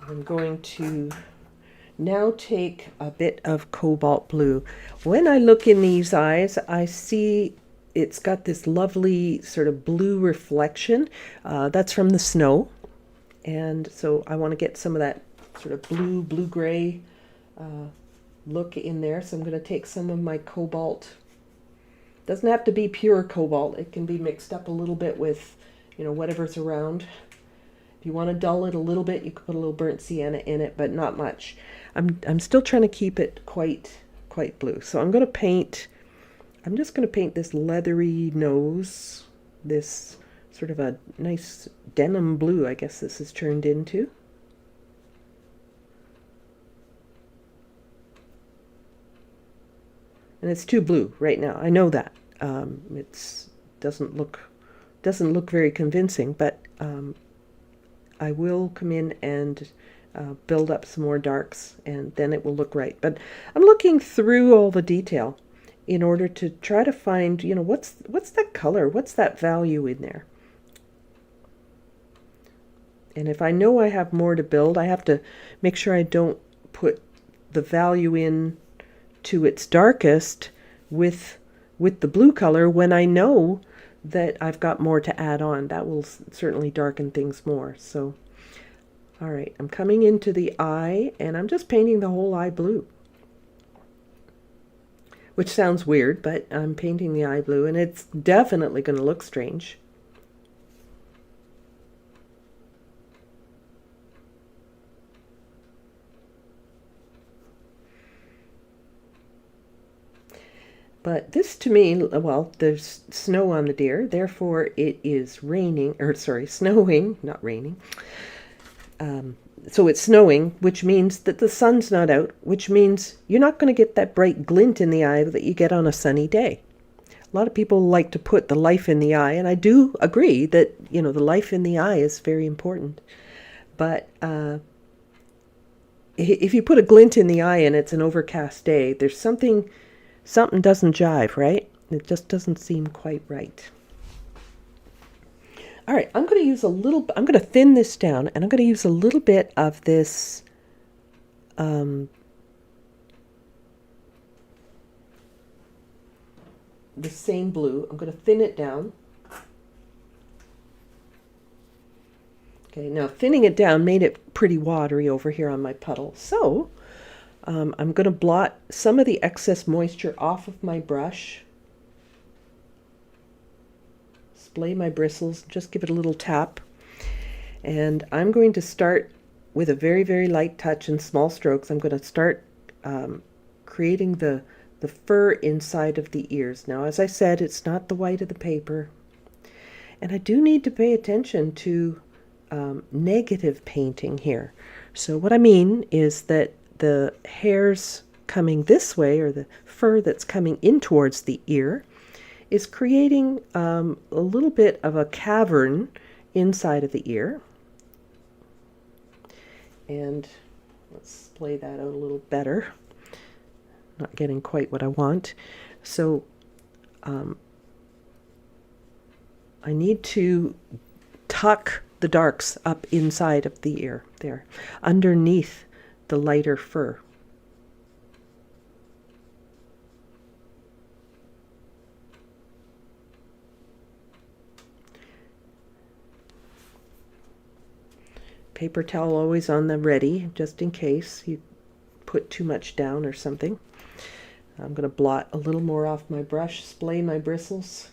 I'm going to now take a bit of cobalt blue. When I look in these eyes, I see it's got this lovely sort of blue reflection. That's from the snow. And so I want to get some of that sort of blue-gray look in there. So I'm going to take some of my cobalt. Doesn't have to be pure cobalt. It can be mixed up a little bit with, whatever's around. If you want to dull it a little bit, you could put a little burnt sienna in it, but not much. I'm still trying to keep it quite blue. So I'm just going to paint this leathery nose, this sort of a nice denim blue, I guess this is turned into. And it's too blue right now. I know that. It doesn't look very convincing, but I will come in and build up some more darks, and then it will look right. But I'm looking through all the detail in order to try to find, what's that color? What's that value in there? And if I know I have more to build, I have to make sure I don't put the value in to its darkest with the blue color when I know that I've got more to add on. That will certainly darken things more. So, all right, I'm coming into the eye, and I'm just painting the whole eye blue. Which sounds weird, but I'm painting the eye blue, and it's definitely going to look strange. But this to me, well, there's snow on the deer, therefore it is raining, or sorry, snowing, not raining. So it's snowing, which means that the sun's not out, which means you're not going to get that bright glint in the eye that you get on a sunny day. A lot of people like to put the life in the eye, and I do agree that, the life in the eye is very important. But if you put a glint in the eye and it's an overcast day, there's something doesn't jive, right? It just doesn't seem quite right. All right, I'm going to thin this down, and I'm going to use a little bit of this the same blue. I'm going to thin it down. Okay, now thinning it down made it pretty watery over here on my puddle. So I'm going to blot some of the excess moisture off of my brush. Splay my bristles, just give it a little tap. And I'm going to start with a very, very light touch and small strokes. I'm going to start creating the fur inside of the ears. Now, as I said, it's not the white of the paper. And I do need to pay attention to negative painting here. So what I mean is that the hairs coming this way, or the fur that's coming in towards the ear, is creating a little bit of a cavern inside of the ear. And let's play that out a little better. Not getting quite what I want. So I need to tuck the darks up inside of the ear there, underneath the lighter fur. Paper towel always on the ready, just in case you put too much down or something. I'm going to blot a little more off my brush, splay my bristles.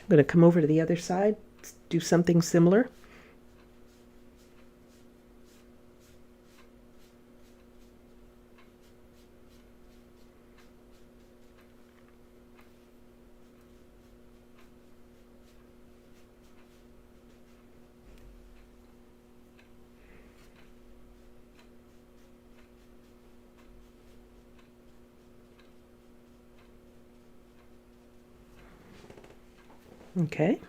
I'm going to come over to the other side, do something similar. Okay.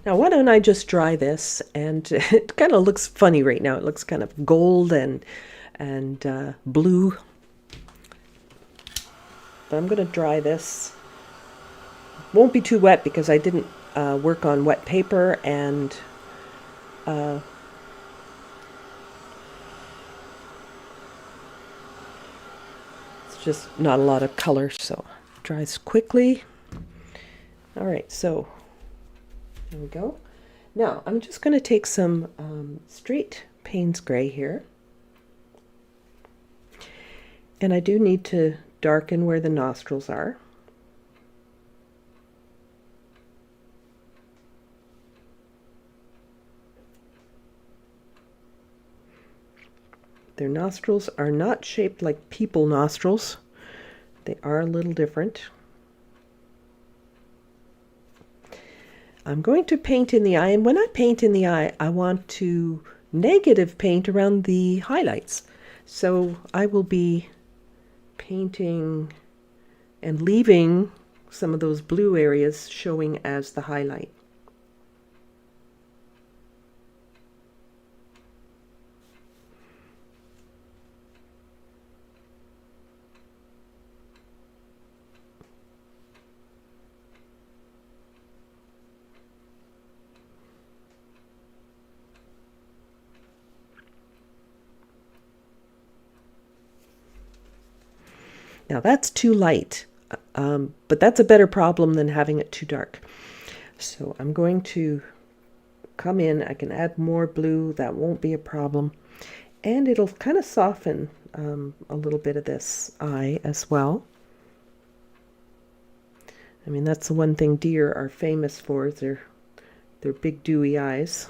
Now, why don't I just dry this? And it kind of looks funny right now. It looks kind of gold and blue. But I'm going to dry this. Won't be too wet because I didn't work on wet paper, and it's just not a lot of color, so it dries quickly. All right, so there we go. Now I'm just going to take some straight Payne's gray here, and I do need to darken where the nostrils are. Their nostrils are not shaped like people nostrils. They are a little different. I'm going to paint in the eye, and when I paint in the eye, I want to negative paint around the highlights. So I will be painting and leaving some of those blue areas showing as the highlight. Now that's too light, but that's a better problem than having it too dark. So I'm going to come in, I can add more blue, that won't be a problem. And it'll kind of soften a little bit of this eye as well. I mean, that's the one thing deer are famous for, is their big dewy eyes.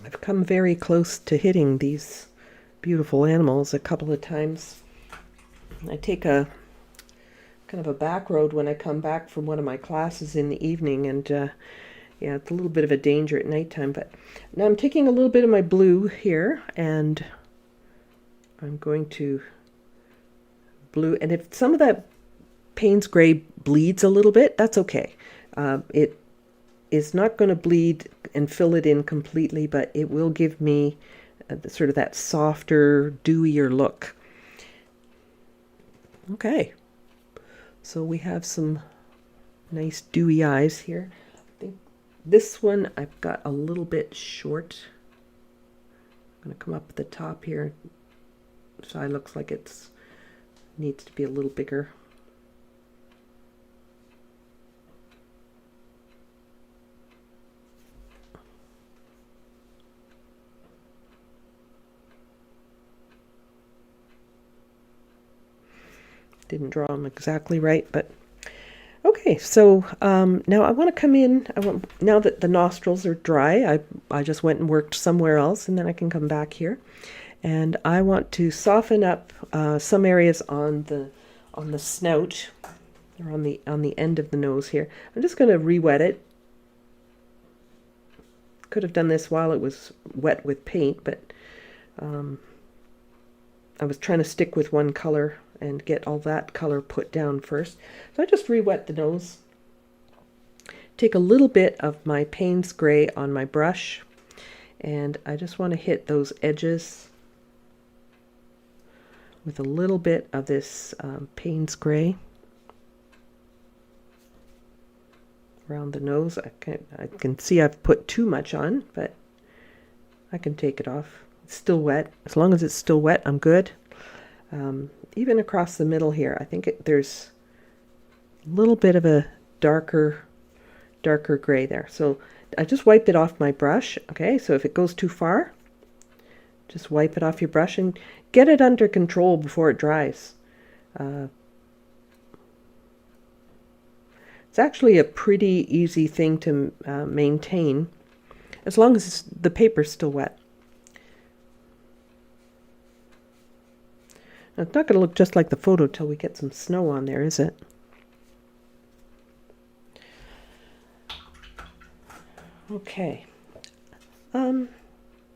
I've come very close to hitting these beautiful animals a couple of times. I take a kind of a back road when I come back from one of my classes in the evening, and yeah, it's a little bit of a danger at nighttime. But now I'm taking a little bit of my blue here, and I'm going to blue, and if some of that Payne's gray bleeds a little bit, that's okay. It is not going to bleed and fill it in completely, but it will give me sort of that softer, dewier look. Okay, so we have some nice dewy eyes here. I think this one I've got a little bit short. I'm going to come up at the top here. This eye looks like it needs to be a little bigger. Didn't draw them exactly right, but okay. So now I want to come in. Now that the nostrils are dry, I just went and worked somewhere else, and then I can come back here, and I want to soften up some areas on the snout, or on the end of the nose here. I'm just going to re-wet it. Could have done this while it was wet with paint, but I was trying to stick with one color and get all that color put down first. So I just re-wet the nose. Take a little bit of my Payne's gray on my brush, and I just want to hit those edges with a little bit of this Payne's gray around the nose. I can see I've put too much on, but I can take it off. It's still wet. As long as it's still wet, I'm good. Even across the middle here, I think there's little bit of a darker gray there. So I just wiped it off my brush. Okay, so if it goes too far, just wipe it off your brush and get it under control before it dries. It's actually a pretty easy thing to maintain, as long as the paper's still wet. Now, it's not going to look just like the photo till we get some snow on there, is it? Okay.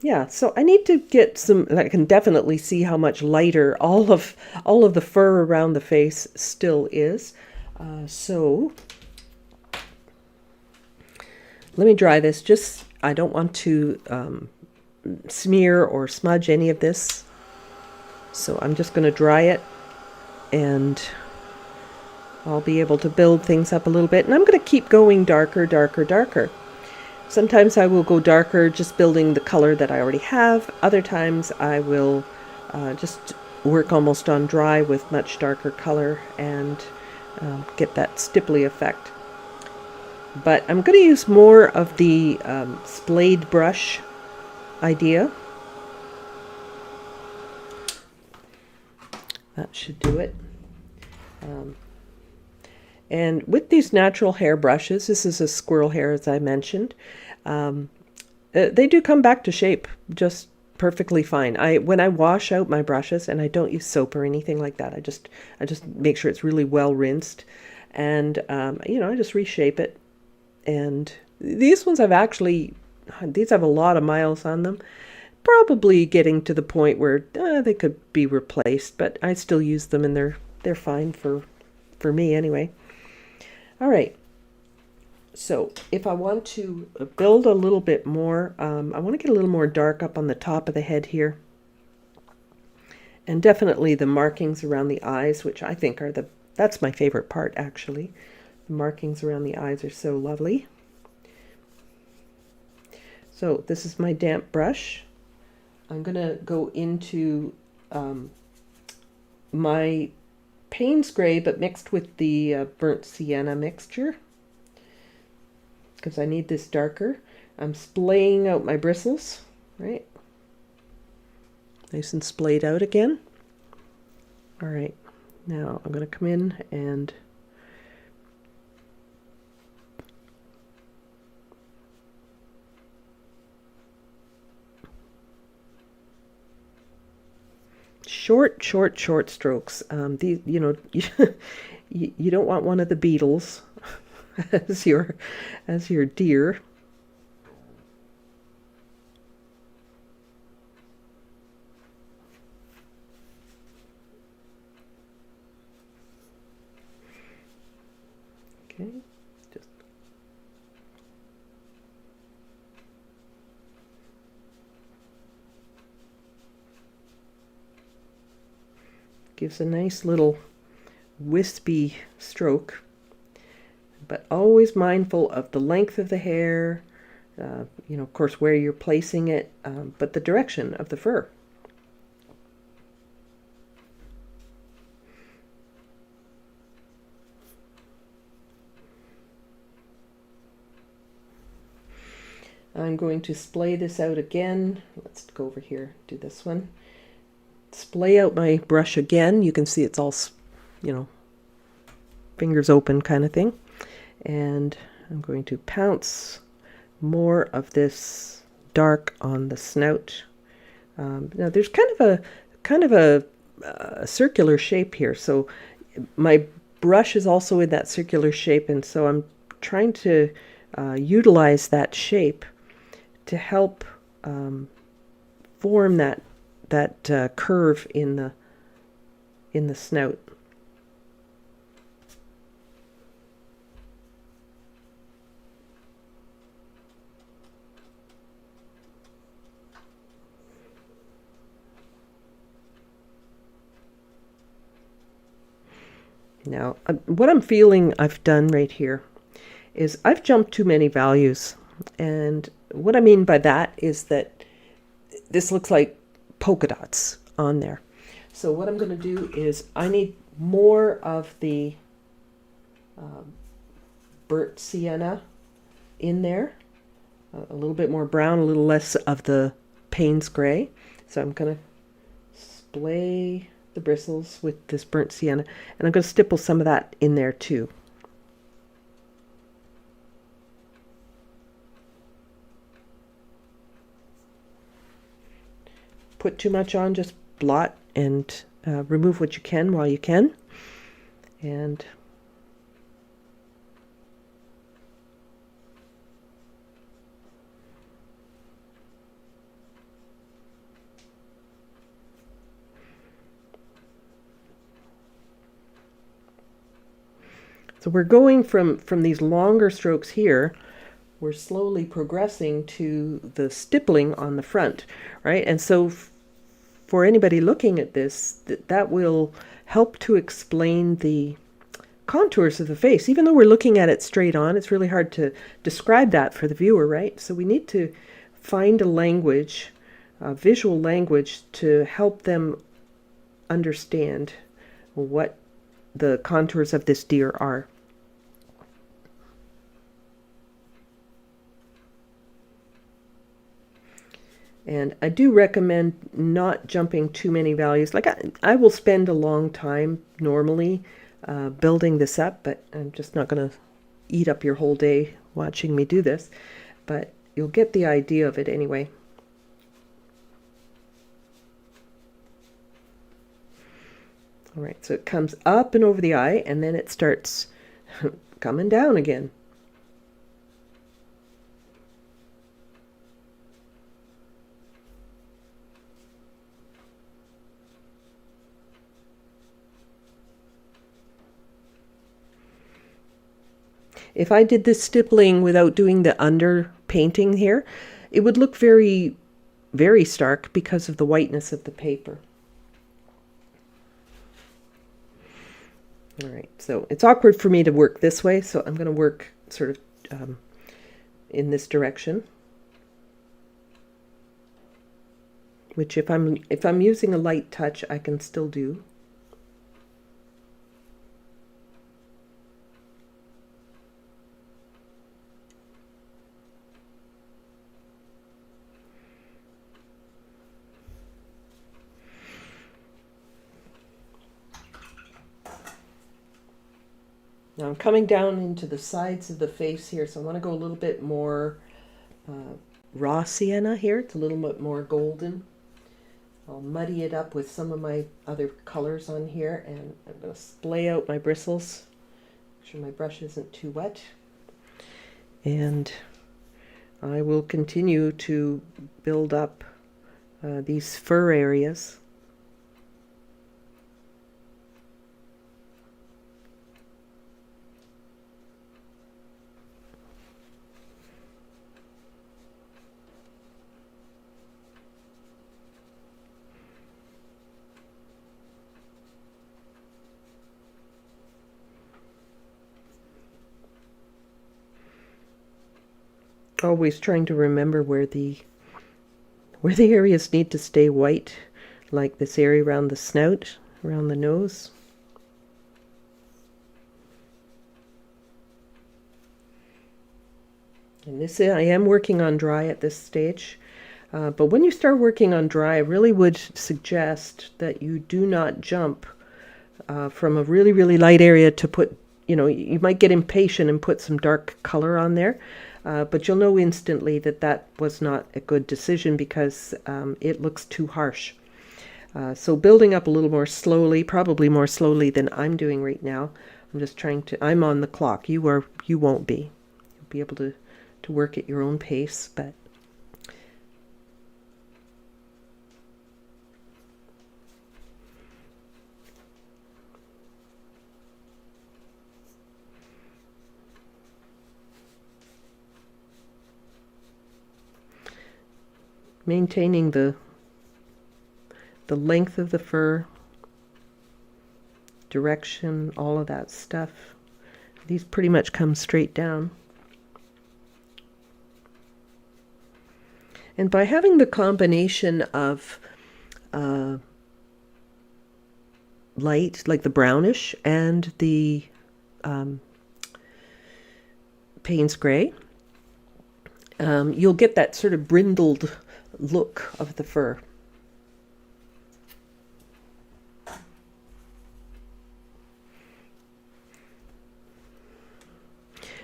Yeah, so I need to get some, I can definitely see how much lighter all of the fur around the face still is. So let me dry this. Just, I don't want to smear or smudge any of this. So I'm just going to dry it, and I'll be able to build things up a little bit. And I'm going to keep going darker, darker, darker. Sometimes I will go darker just building the color that I already have. Other times I will just work almost on dry with much darker color and get that stipply effect. But I'm going to use more of the splayed brush idea. That should do it. And with these natural hair brushes, this is a squirrel hair, as I mentioned, they do come back to shape just perfectly fine. When I wash out my brushes, and I don't use soap or anything like that, I just make sure it's really well rinsed, and I just reshape it. And these ones these have a lot of miles on them, probably getting to the point where they could be replaced, but I still use them, and they're fine for me anyway. All right, so if I want to build a little bit more, I want to get a little more dark up on the top of the head here, and definitely the markings around the eyes, which I think that's my favorite part, actually. The markings around the eyes are so lovely. So this is my damp brush. I'm going to go into my Payne's gray, but mixed with the burnt sienna mixture, because I need this darker. I'm splaying out my bristles, right? Nice and splayed out again. All right, now I'm going to come in and short strokes. These, you don't want one of the beetles as your deer. Okay, just gives a nice little wispy stroke, but always mindful of the length of the hair, of course, where you're placing it, but the direction of the fur. I'm going to splay this out again. Let's go over here, do this one. Splay out my brush again. You can see it's all, fingers open kind of thing. And I'm going to pounce more of this dark on the snout. Now there's kind of a circular shape here, so my brush is also in that circular shape, and so I'm trying to utilize that shape to help form that curve in the snout. Now, what I'm feeling I've done right here is I've jumped too many values. And what I mean by that is that this looks like polka dots on there. So what I'm going to do is I need more of the burnt sienna in there. A little bit more brown, a little less of the Payne's gray. So I'm going to splay the bristles with this burnt sienna, and I'm going to stipple some of that in there too. Put too much on, just blot and remove what you can while you can. And so we're going from these longer strokes here, we're slowly progressing to the stippling on the front, right? And so for anybody looking at this, that will help to explain the contours of the face. Even though we're looking at it straight on, it's really hard to describe that for the viewer, right? So we need to find a language, a visual language, to help them understand what the contours of this deer are. And I do recommend not jumping too many values. Like I will spend a long time normally building this up, but I'm just not going to eat up your whole day watching me do this. But you'll get the idea of it anyway. All right, so it comes up and over the eye, and then it starts coming down again. If I did this stippling without doing the under painting here, it would look very, very stark because of the whiteness of the paper. All right, so it's awkward for me to work this way, so I'm going to work sort of in this direction. Which if I'm using a light touch, I can still do. Now I'm coming down into the sides of the face here, so I want to go a little bit more raw sienna here. It's a little bit more golden. I'll muddy it up with some of my other colors on here, and I'm going to splay out my bristles. Make sure my brush isn't too wet. And I will continue to build up these fur areas. Always trying to remember where the areas need to stay white, like this area around the snout, around the nose. And this I am working on dry at this stage. But when you start working on dry, I really would suggest that you do not jump from a really, really light area to put, you might get impatient and put some dark color on there. But you'll know instantly that that was not a good decision because it looks too harsh. So building up a little more slowly, probably more slowly than I'm doing right now. I'm just I'm on the clock. You won't be. You'll be able to work at your own pace, but maintaining the length of the fur, direction, all of that stuff. These pretty much come straight down. And by having the combination of light, like the brownish, and the Payne's Gray, you'll get that sort of brindled look of the fur.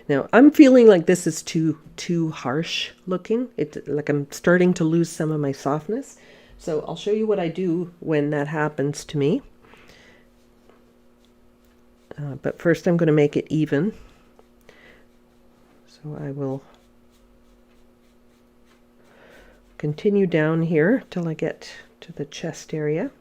Now, I'm feeling like this is too harsh looking. It's like I'm starting to lose some of my softness. So I'll show you what I do when that happens to me. But first I'm going to make it even. So I will continue down here till I get to the chest area.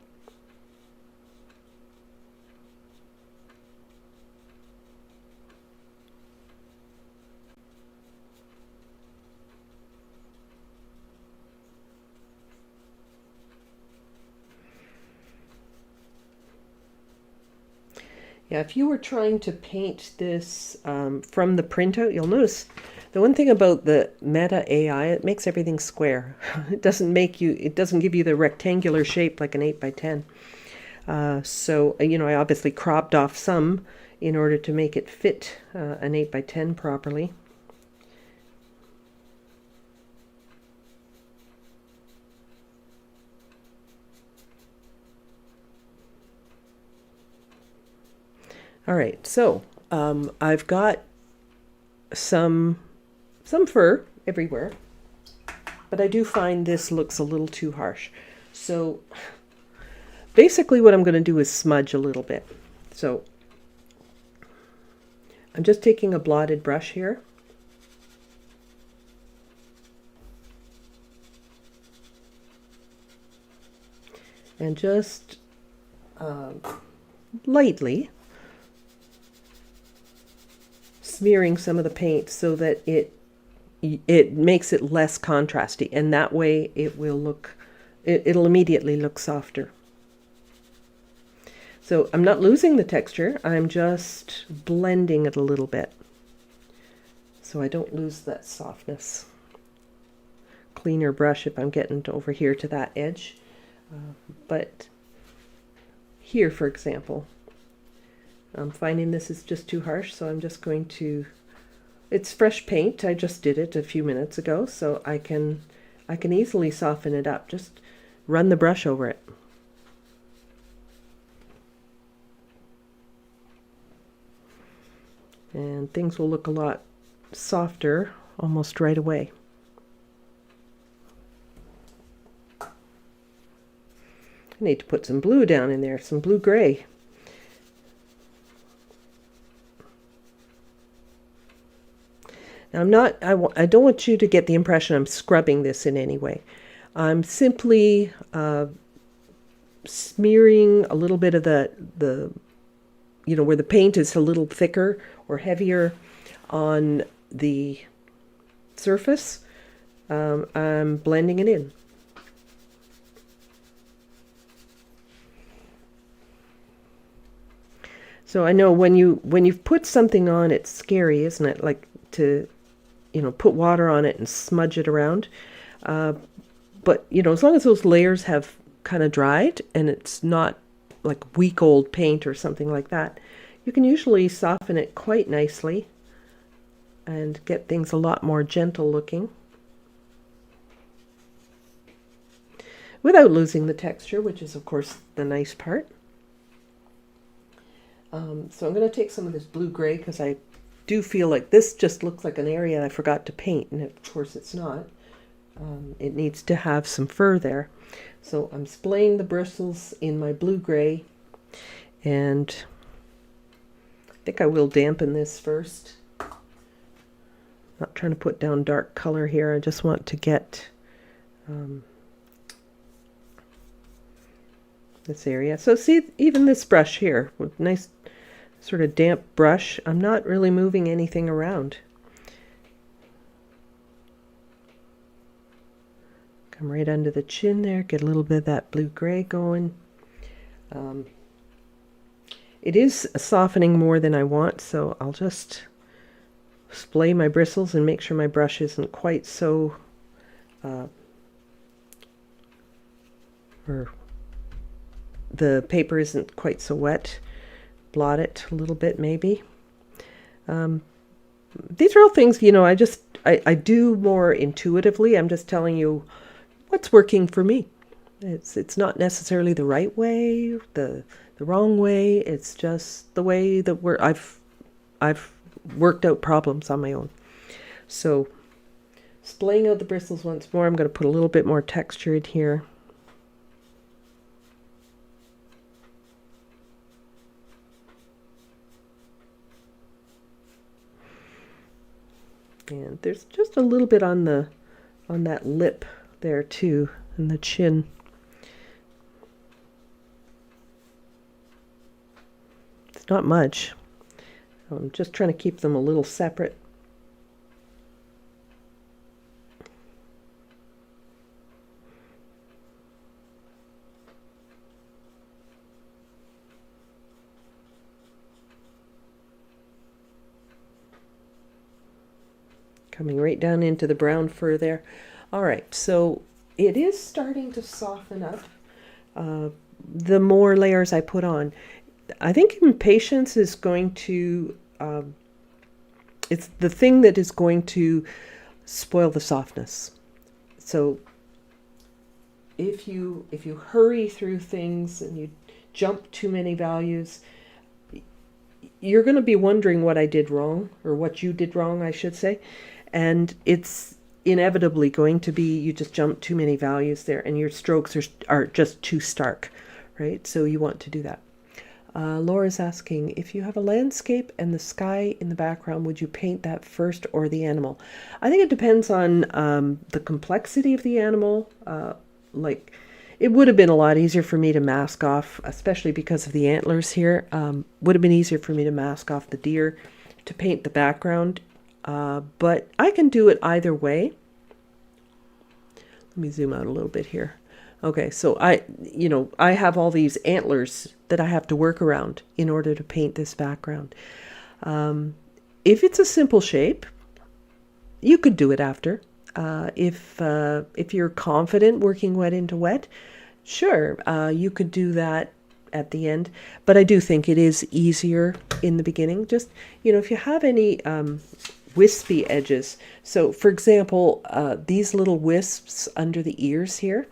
Yeah, if you were trying to paint this from the printout, you'll notice the one thing about the Meta AI, it makes everything square. It doesn't give you the rectangular shape like an 8x10. So, I obviously cropped off some in order to make it fit an 8x10 properly. All right, so I've got some fur everywhere, but I do find this looks a little too harsh. So basically what I'm going to do is smudge a little bit. So I'm just taking a blotted brush here. And just lightly smearing some of the paint so that it makes it less contrasty, and that way it'll immediately look softer. So I'm not losing the texture, I'm just blending it a little bit so I don't lose that softness. Cleaner brush if I'm getting over here to that edge, but here, for example, I'm finding this is just too harsh, so I'm just going to, it's fresh paint, I just did it a few minutes ago, so I can easily soften it up. Just run the brush over it. And things will look a lot softer almost right away. I need to put some blue down in there, some blue-gray. Now I don't want you to get the impression I'm scrubbing this in any way. I'm simply smearing a little bit of the where the paint is a little thicker or heavier on the surface. I'm blending it in. So I know when you've put something on, it's scary, isn't it? Like to put water on it and smudge it around. But, as long as those layers have kind of dried and it's not like week old paint or something like that, you can usually soften it quite nicely and get things a lot more gentle looking without losing the texture, which is, of course, the nice part. So I'm going to take some of this blue-gray because I do feel like this just looks like an area I forgot to paint, and of course it's not. It needs to have some fur there. So I'm splaying the bristles in my blue-gray, and I think I will dampen this first. Not trying to put down dark color here, I just want to get this area. So see, even this brush here, with nice sort of damp brush, I'm not really moving anything around. Come right under the chin there, get a little bit of that blue-gray going. It is softening more than I want, so I'll just splay my bristles and make sure my brush isn't quite so or the paper isn't quite so wet. Blot it a little bit maybe. these are all things, I do more intuitively. I'm just telling you what's working for me. It's not necessarily the right way, the wrong way. It's just the way that I've worked out problems on my own. So splaying out the bristles once more, I'm going to put a little bit more texture in here. And there's just a little bit on that lip there too, and the chin. It's not much. I'm just trying to keep them a little separate. Coming right down into the brown fur there. All right, so it is starting to soften up the more layers I put on. I think impatience is going to, it's the thing that is going to spoil the softness. So if you hurry through things and you jump too many values, you're going to be wondering what I did wrong, or what you did wrong, I should say. And it's inevitably going to be you just jump too many values there, and your strokes are just too stark, right? So you want to do that. Laura's asking, if you have a landscape and the sky in the background, would you paint that first or the animal? I think it depends on the complexity of the animal. Like, it would have been a lot easier for me to mask off, especially because of the antlers here. Would have been easier for me to mask off the deer to paint the background. But I can do it either way. Let me zoom out a little bit here. Okay, so I have all these antlers that I have to work around in order to paint this background. If it's a simple shape, you could do it after. If you're confident working wet into wet, sure, you could do that at the end. But I do think it is easier in the beginning. Just, if you have any wispy edges. So, for example, these little wisps under the ears here.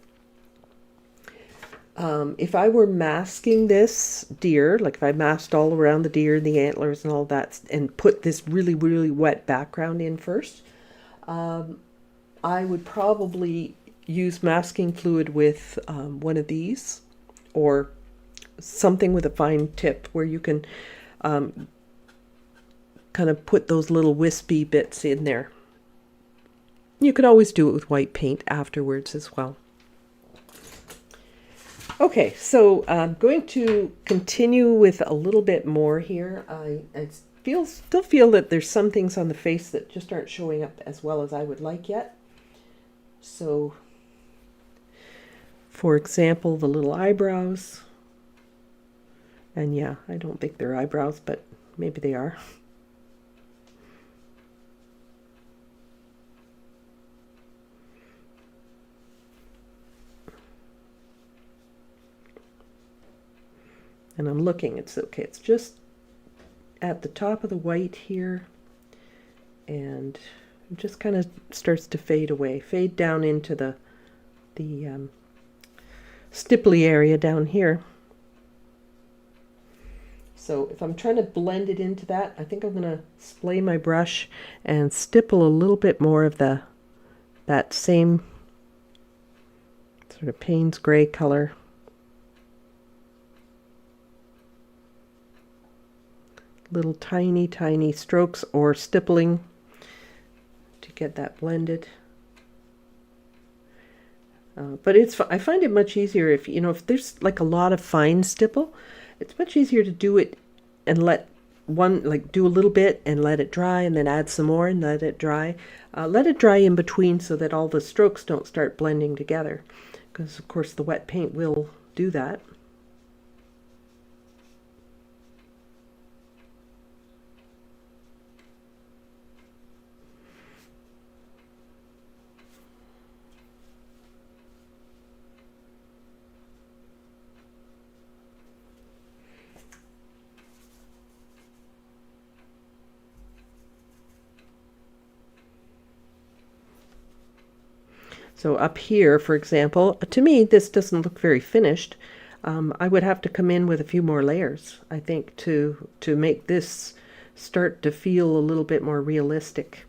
If I were masking this deer, like if I masked all around the deer, the antlers and all that, and put this really, really wet background in first, I would probably use masking fluid with one of these, or something with a fine tip where you can kind of put those little wispy bits in there. You could always do it with white paint afterwards as well. Okay, so I'm going to continue with a little bit more here. I still feel that there's some things on the face that just aren't showing up as well as I would like yet. So, for example, the little eyebrows. And yeah, I don't think they're eyebrows, but maybe they are. And I'm looking, it's okay, it's just at the top of the white here, and it just kind of starts to fade away, fade down into the stipply area down here. So if I'm trying to blend it into that, I think I'm going to splay my brush and stipple a little bit more of that same sort of Payne's gray color. Little tiny, tiny strokes or stippling to get that blended. But I find it much easier if there's like a lot of fine stipple, it's much easier to do it and do a little bit and let it dry, and then add some more and let it dry. Let it dry in between so that all the strokes don't start blending together, because of course the wet paint will do that. So up here, for example, to me, this doesn't look very finished. I would have to come in with a few more layers, I think, to make this start to feel a little bit more realistic.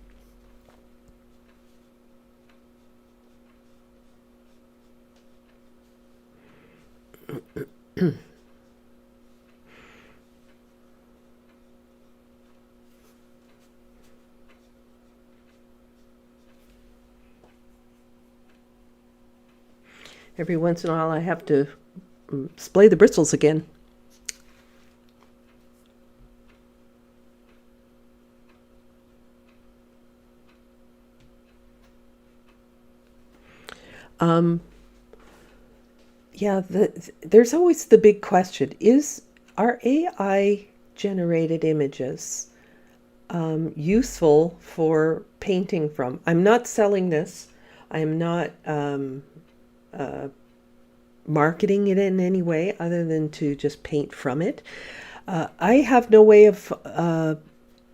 Every once in a while I have to splay the bristles again. Yeah, there's always the big question, are AI generated images useful for painting from? I'm not selling this. I'm not marketing it in any way other than to just paint from it. I have no way of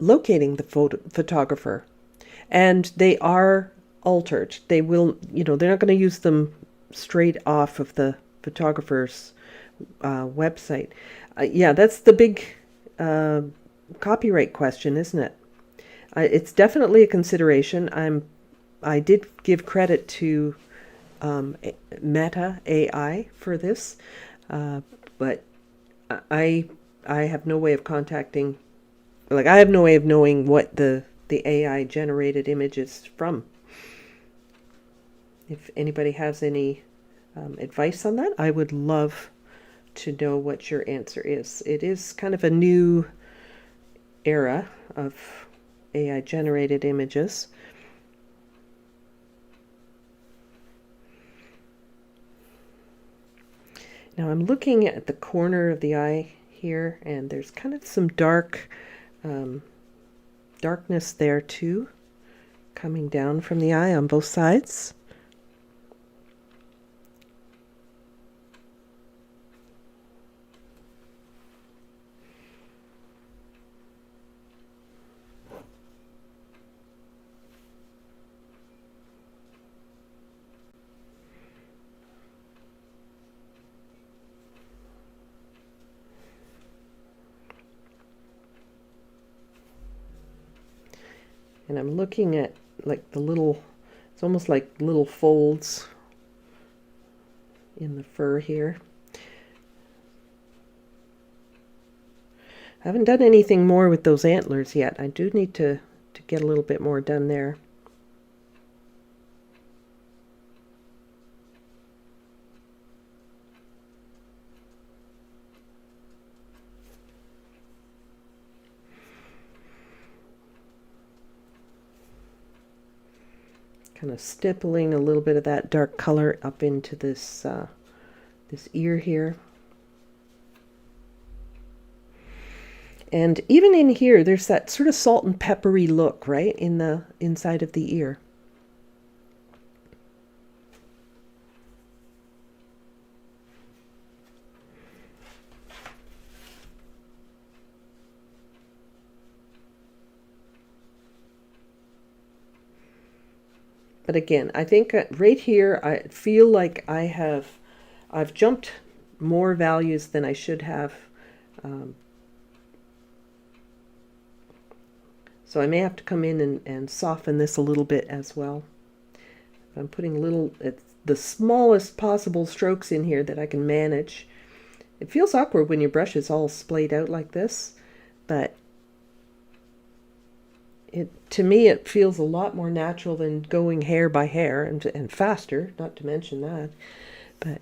locating the photographer, and they are altered. They will, they're not going to use them straight off of the photographer's website. Yeah, that's the big copyright question, isn't it? It's definitely a consideration. I did give credit to Meta AI for this, but I have no way of contacting, like I have no way of knowing what the AI generated image is from. If anybody has any advice on that, I would love to know what your answer is. It is kind of a new era of AI generated images. Now I'm looking at the corner of the eye here, and there's kind of some darkness there too, coming down from the eye on both sides. And I'm looking at like it's almost like little folds in the fur here. I haven't done anything more with those antlers yet. I do need to get a little bit more done there. Kind of stippling a little bit of that dark color up into this this ear here. And even in here, there's that sort of salt and peppery look, right, in the inside of the ear. But again, I think right here, I feel like I've jumped more values than I should have. So I may have to come in and soften this a little bit as well. I'm putting the smallest possible strokes in here that I can manage. It feels awkward when your brush is all splayed out like this, but to me it feels a lot more natural than going hair by hair, and faster, not to mention that. But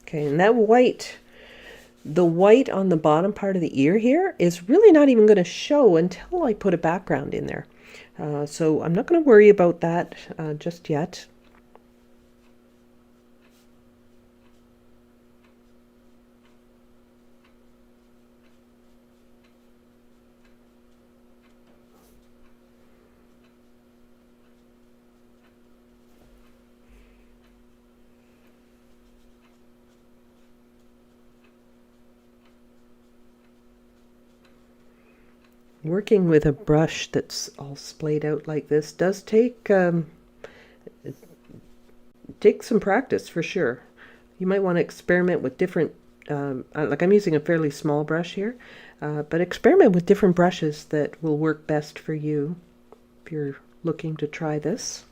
okay, and the white on the bottom part of the ear here is really not even going to show until I put a background in there. So I'm not going to worry about that just yet. Working with a brush that's all splayed out like this does take some practice for sure. You might want to experiment with different, like I'm using a fairly small brush here, but experiment with different brushes that will work best for you if you're looking to try this.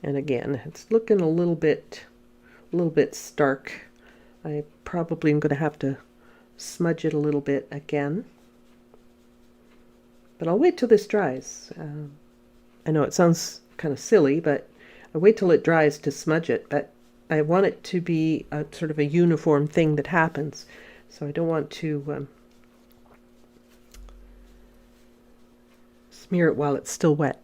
And again, it's looking a little bit stark. I probably am going to have to smudge it a little bit again. But I'll wait till this dries. I know it sounds kind of silly, but I wait till it dries to smudge it. But I want it to be a sort of a uniform thing that happens. So I don't want to smear it while it's still wet.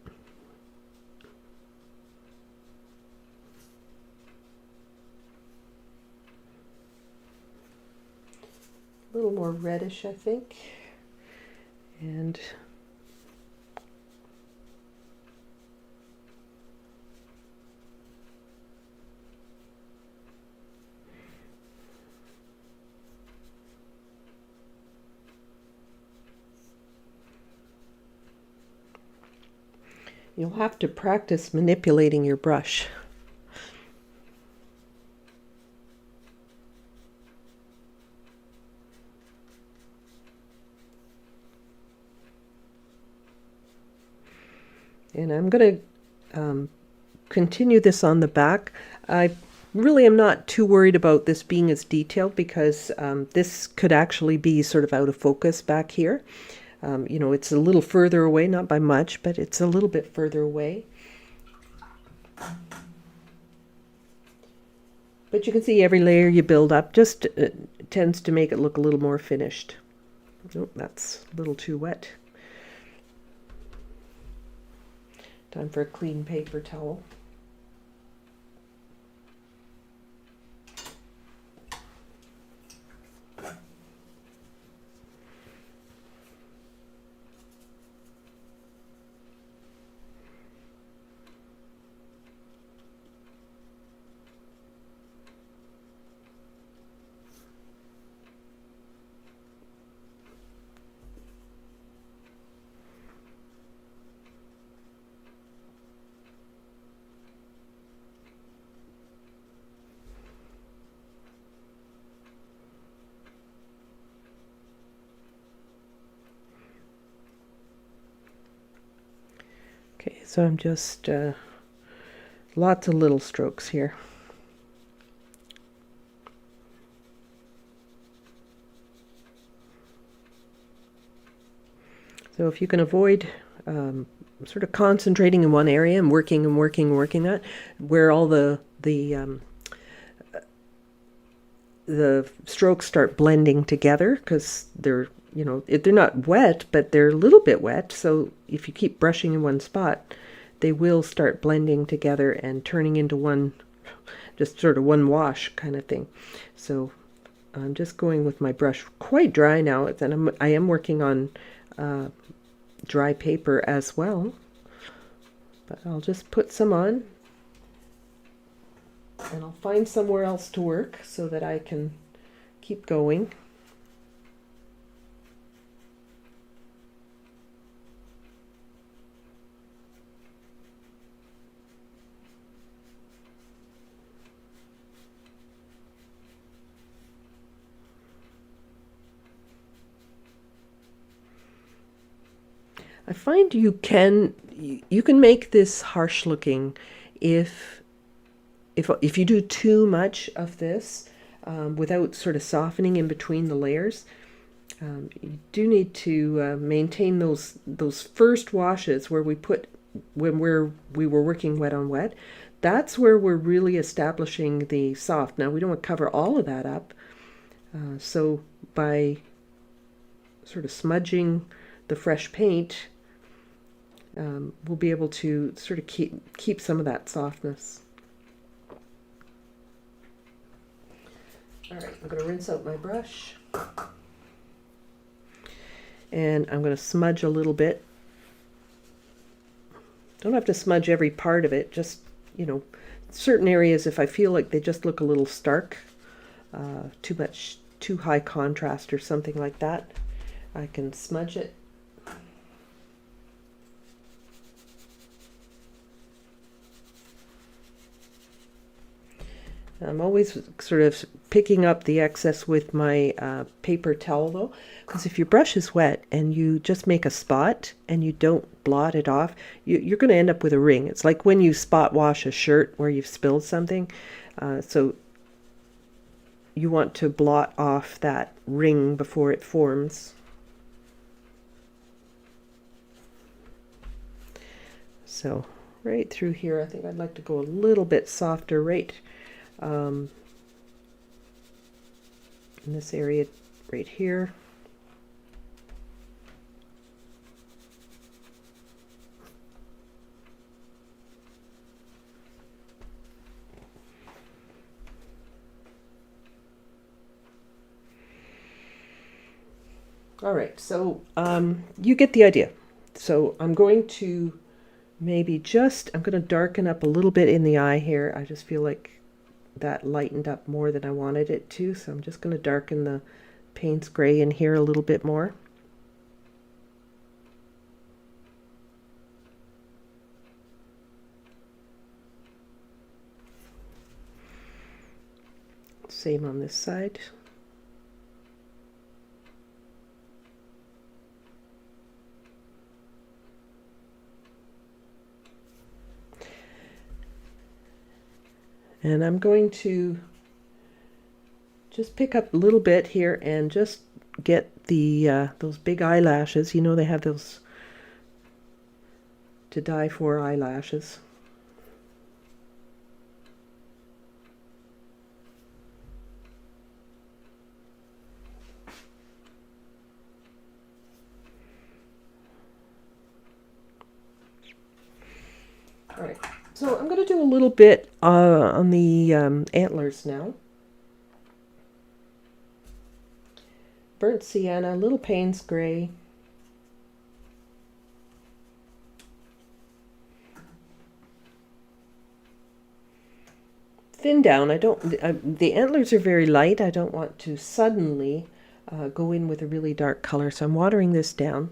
A little more reddish, I think. And you'll have to practice manipulating your brush. And I'm going to continue this on the back. I really am not too worried about this being as detailed because this could actually be sort of out of focus back here. You know, it's a little further away, not by much, but it's a little bit further away. But you can see every layer you build up just tends to make it look a little more finished. Oh, that's a little too wet. Time for a clean paper towel. Okay, so I'm just lots of little strokes here. So if you can avoid sort of concentrating in one area and working that, where all the strokes start blending together, because they're, you know, they're not wet, but they're a little bit wet. So if you keep brushing in one spot, they will start blending together and turning into one, just sort of one wash kind of thing. So I'm just going with my brush quite dry now, and I am working on dry paper as well. But I'll just put some on, and I'll find somewhere else to work so that I can keep going. I find you can make this harsh looking if you do too much of this without sort of softening in between the layers. You do need to maintain those first washes where we were working wet on wet. That's where we're really establishing the soft. Now we don't want to cover all of that up. So by sort of smudging the fresh paint, we'll be able to sort of keep some of that softness. All right, I'm going to rinse out my brush. And I'm going to smudge a little bit. Don't have to smudge every part of it, just, you know, certain areas, if I feel like they just look a little stark, too high contrast or something like that, I can smudge it. I'm always sort of picking up the excess with my paper towel, though, because if your brush is wet and you just make a spot and you don't blot it off, you're going to end up with a ring. It's like when you spot wash a shirt where you've spilled something. So you want to blot off that ring before it forms. So right through here, I think I'd like to go a little bit softer right in this area right here. All right, so you get the idea. So I'm going to I'm going to darken up a little bit in the eye here. I just feel like that lightened up more than I wanted it to, so I'm just going to darken the Payne's gray in here a little bit more. Same on this side. And I'm going to just pick up a little bit here and just get the those big eyelashes. You know, they have those to die for eyelashes. All right. So I'm going to do a little bit on the antlers now. Burnt sienna, a little Payne's gray. Thin down. I don't. The antlers are very light. I don't want to suddenly go in with a really dark color, so I'm watering this down.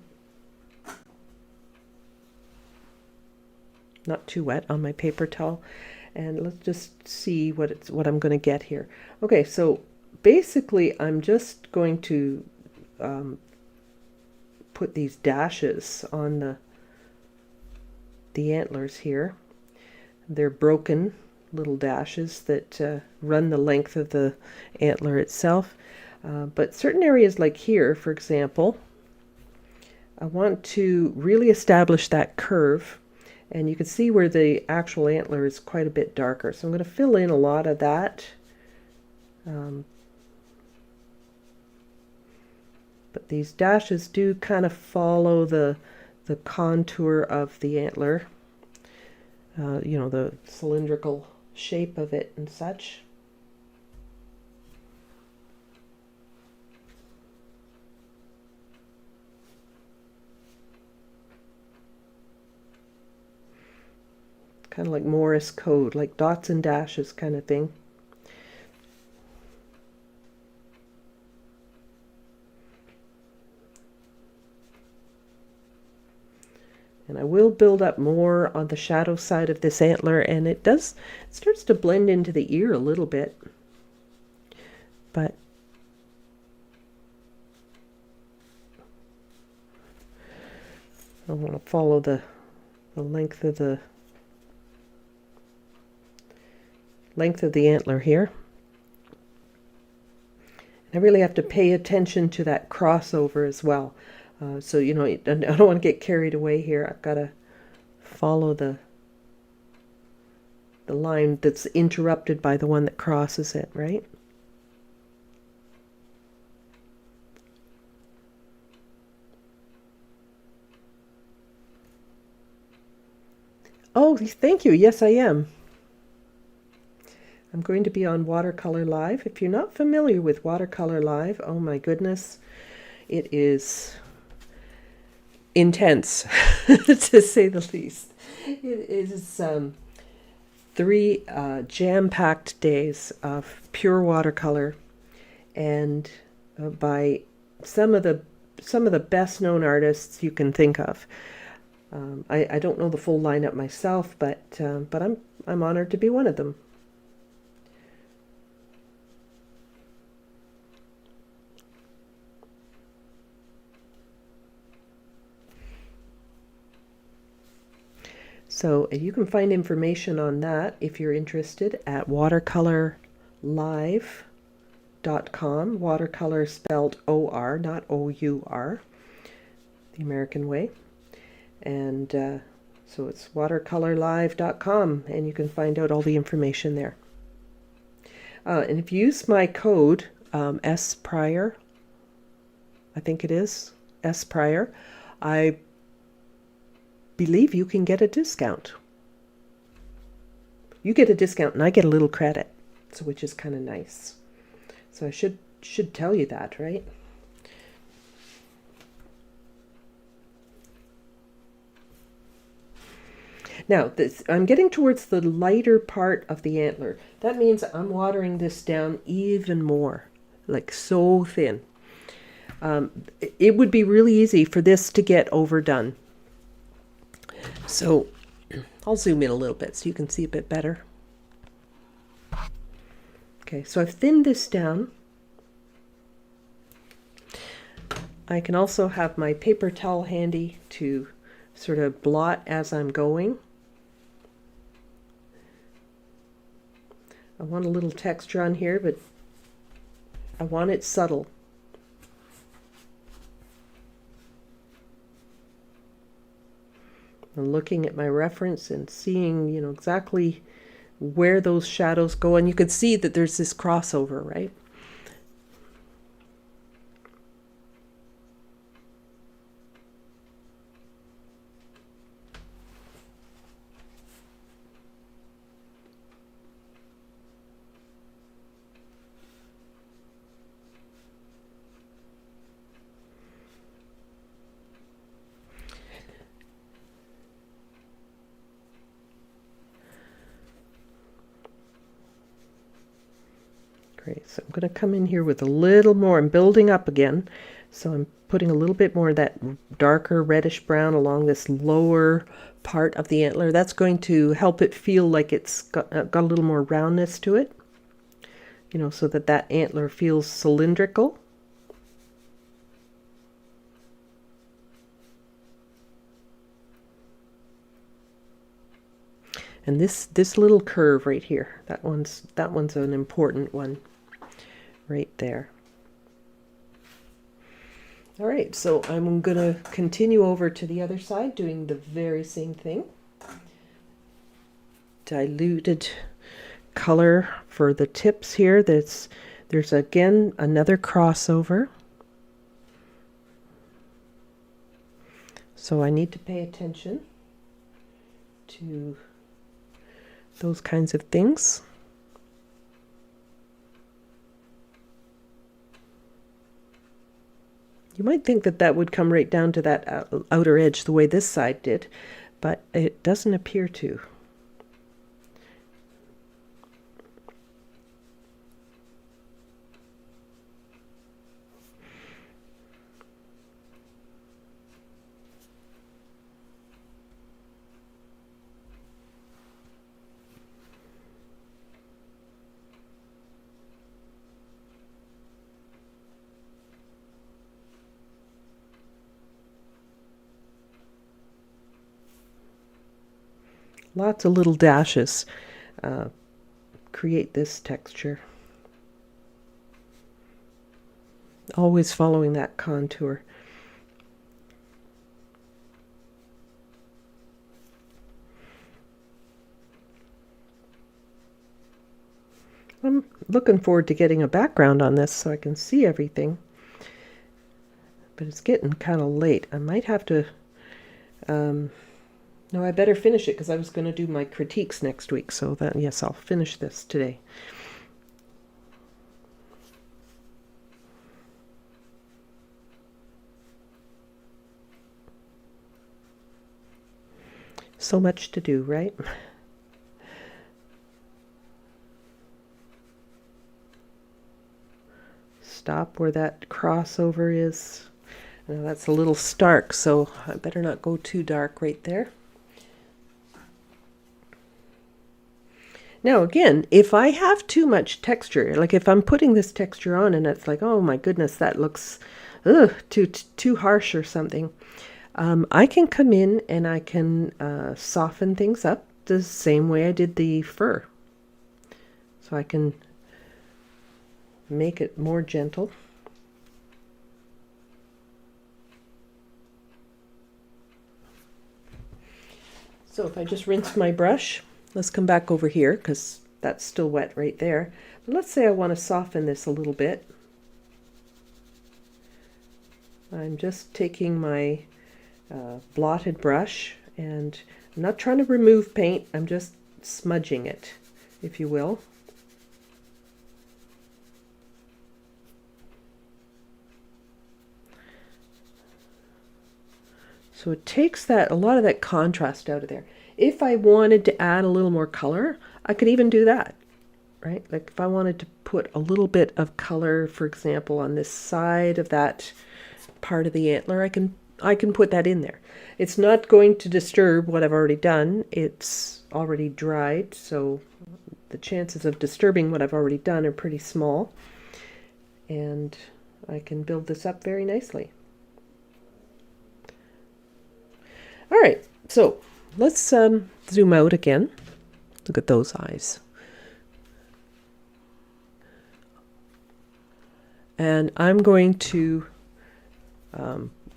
Not too wet on my paper towel, and let's just see what I'm going to get here. Okay, so basically I'm just going to put these dashes on the antlers here. They're broken little dashes that run the length of the antler itself, but certain areas like here, for example, I want to really establish that curve. And you can see where the actual antler is quite a bit darker. So I'm going to fill in a lot of that. But these dashes do kind of follow the contour of the antler. You know, the cylindrical shape of it and such. Kind of like Morse code, like dots and dashes kind of thing. And I will build up more on the shadow side of this antler, and it starts to blend into the ear a little bit. But I want to follow the length of the antler here. I really have to pay attention to that crossover as well. So, you know, I don't want to get carried away here. I've got to follow the line that's interrupted by the one that crosses it, right? Oh, thank you. Yes, I am. I'm going to be on Watercolor Live. If you're not familiar with Watercolor Live, oh my goodness, it is intense, to say the least. It is 3 jam-packed days of pure watercolor, and by some of the best known artists you can think of. I don't know the full lineup myself, but I'm honored to be one of them. So you can find information on that if you're interested at watercolorlive.com. Watercolor spelled O-R, not O-U-R, the American way. And so it's watercolorlive.com, and you can find out all the information there. And if you use my code S Pryor, I think it is S Pryor, I believe you can get a discount. You get a discount and I get a little credit, so which is kind of nice. So I should tell you that, right? Now, I'm getting towards the lighter part of the antler. That means I'm watering this down even more, like so thin. It would be really easy for this to get overdone. So I'll zoom in a little bit so you can see a bit better. Okay, so I've thinned this down. I can also have my paper towel handy to sort of blot as I'm going. I want a little texture on here, but I want it subtle. I'm looking at my reference and seeing, exactly where those shadows go. And you can see that there's this crossover, right? Great, so I'm going to come in here with a little more. I'm building up again, so I'm putting a little bit more of that darker reddish brown along this lower part of the antler. That's going to help it feel like it's got a little more roundness to it, so that antler feels cylindrical. And this little curve right here, that one's an important one right there. All right, so I'm going to continue over to the other side doing the very same thing. Diluted color for the tips here. There's again another crossover. So I need to pay attention to those kinds of things. You might think that would come right down to that outer edge the way this side did, but it doesn't appear to. Lots of little dashes create this texture. Always following that contour. I'm looking forward to getting a background on this so I can see everything. But it's getting kind of late. I might have to... No, I better finish it because I was going to do my critiques next week. So that, yes, I'll finish this today. So much to do, right? stop where that crossover is. Now that's a little stark, so I better not go too dark right there. Now again, if I have too much texture, like if I'm putting this texture on and it's like, oh my goodness, that looks too harsh or something, I can come in and I can soften things up the same way I did the fur. So I can make it more gentle. So if I just rinse my brush, let's come back over here because that's still wet right there. But let's say I want to soften this a little bit. I'm just taking my blotted brush, and I'm not trying to remove paint, I'm just smudging it, if you will. So it takes a lot of that contrast out of there. If I wanted to add a little more color, I could even do that, right? Like if I wanted to put a little bit of color, for example, on this side of that part of the antler, I can put that in there. It's not going to disturb what I've already done. It's already dried, so the chances of disturbing what I've already done are pretty small. And I can build this up very nicely. All right, so let's zoom out again. Look at those eyes. And I'm going to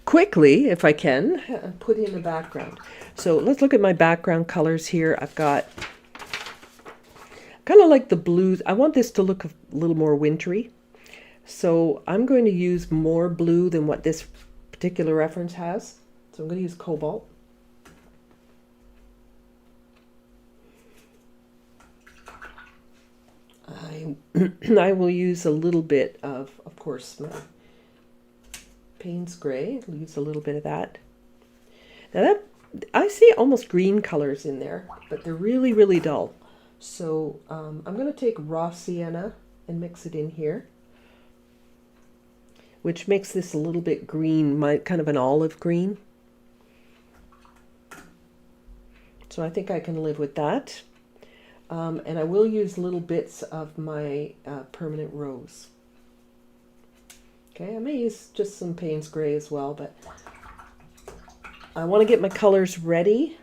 quickly, if I can, put in a background. So let's look at my background colors here. I've got kind of like the blues. I want this to look a little more wintry. So I'm going to use more blue than what this particular reference has. So I'm going to use cobalt. I will use a little bit of course, my Payne's Gray. I'll use a little bit of that. Now that, I see almost green colors in there, but they're really, really dull. So I'm going to take raw sienna and mix it in here, which makes this a little bit green, kind of an olive green. So I think I can live with that. And I will use little bits of my permanent rose. Okay, I may use just some Payne's Gray as well, but I want to get my colors ready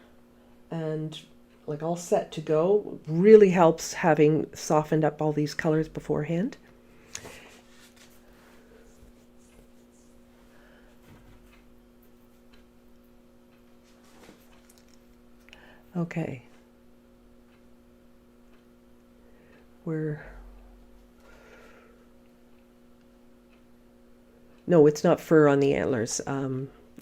and like all set to go. Really helps having softened up all these colors beforehand. Okay. No, it's not fur on the antlers.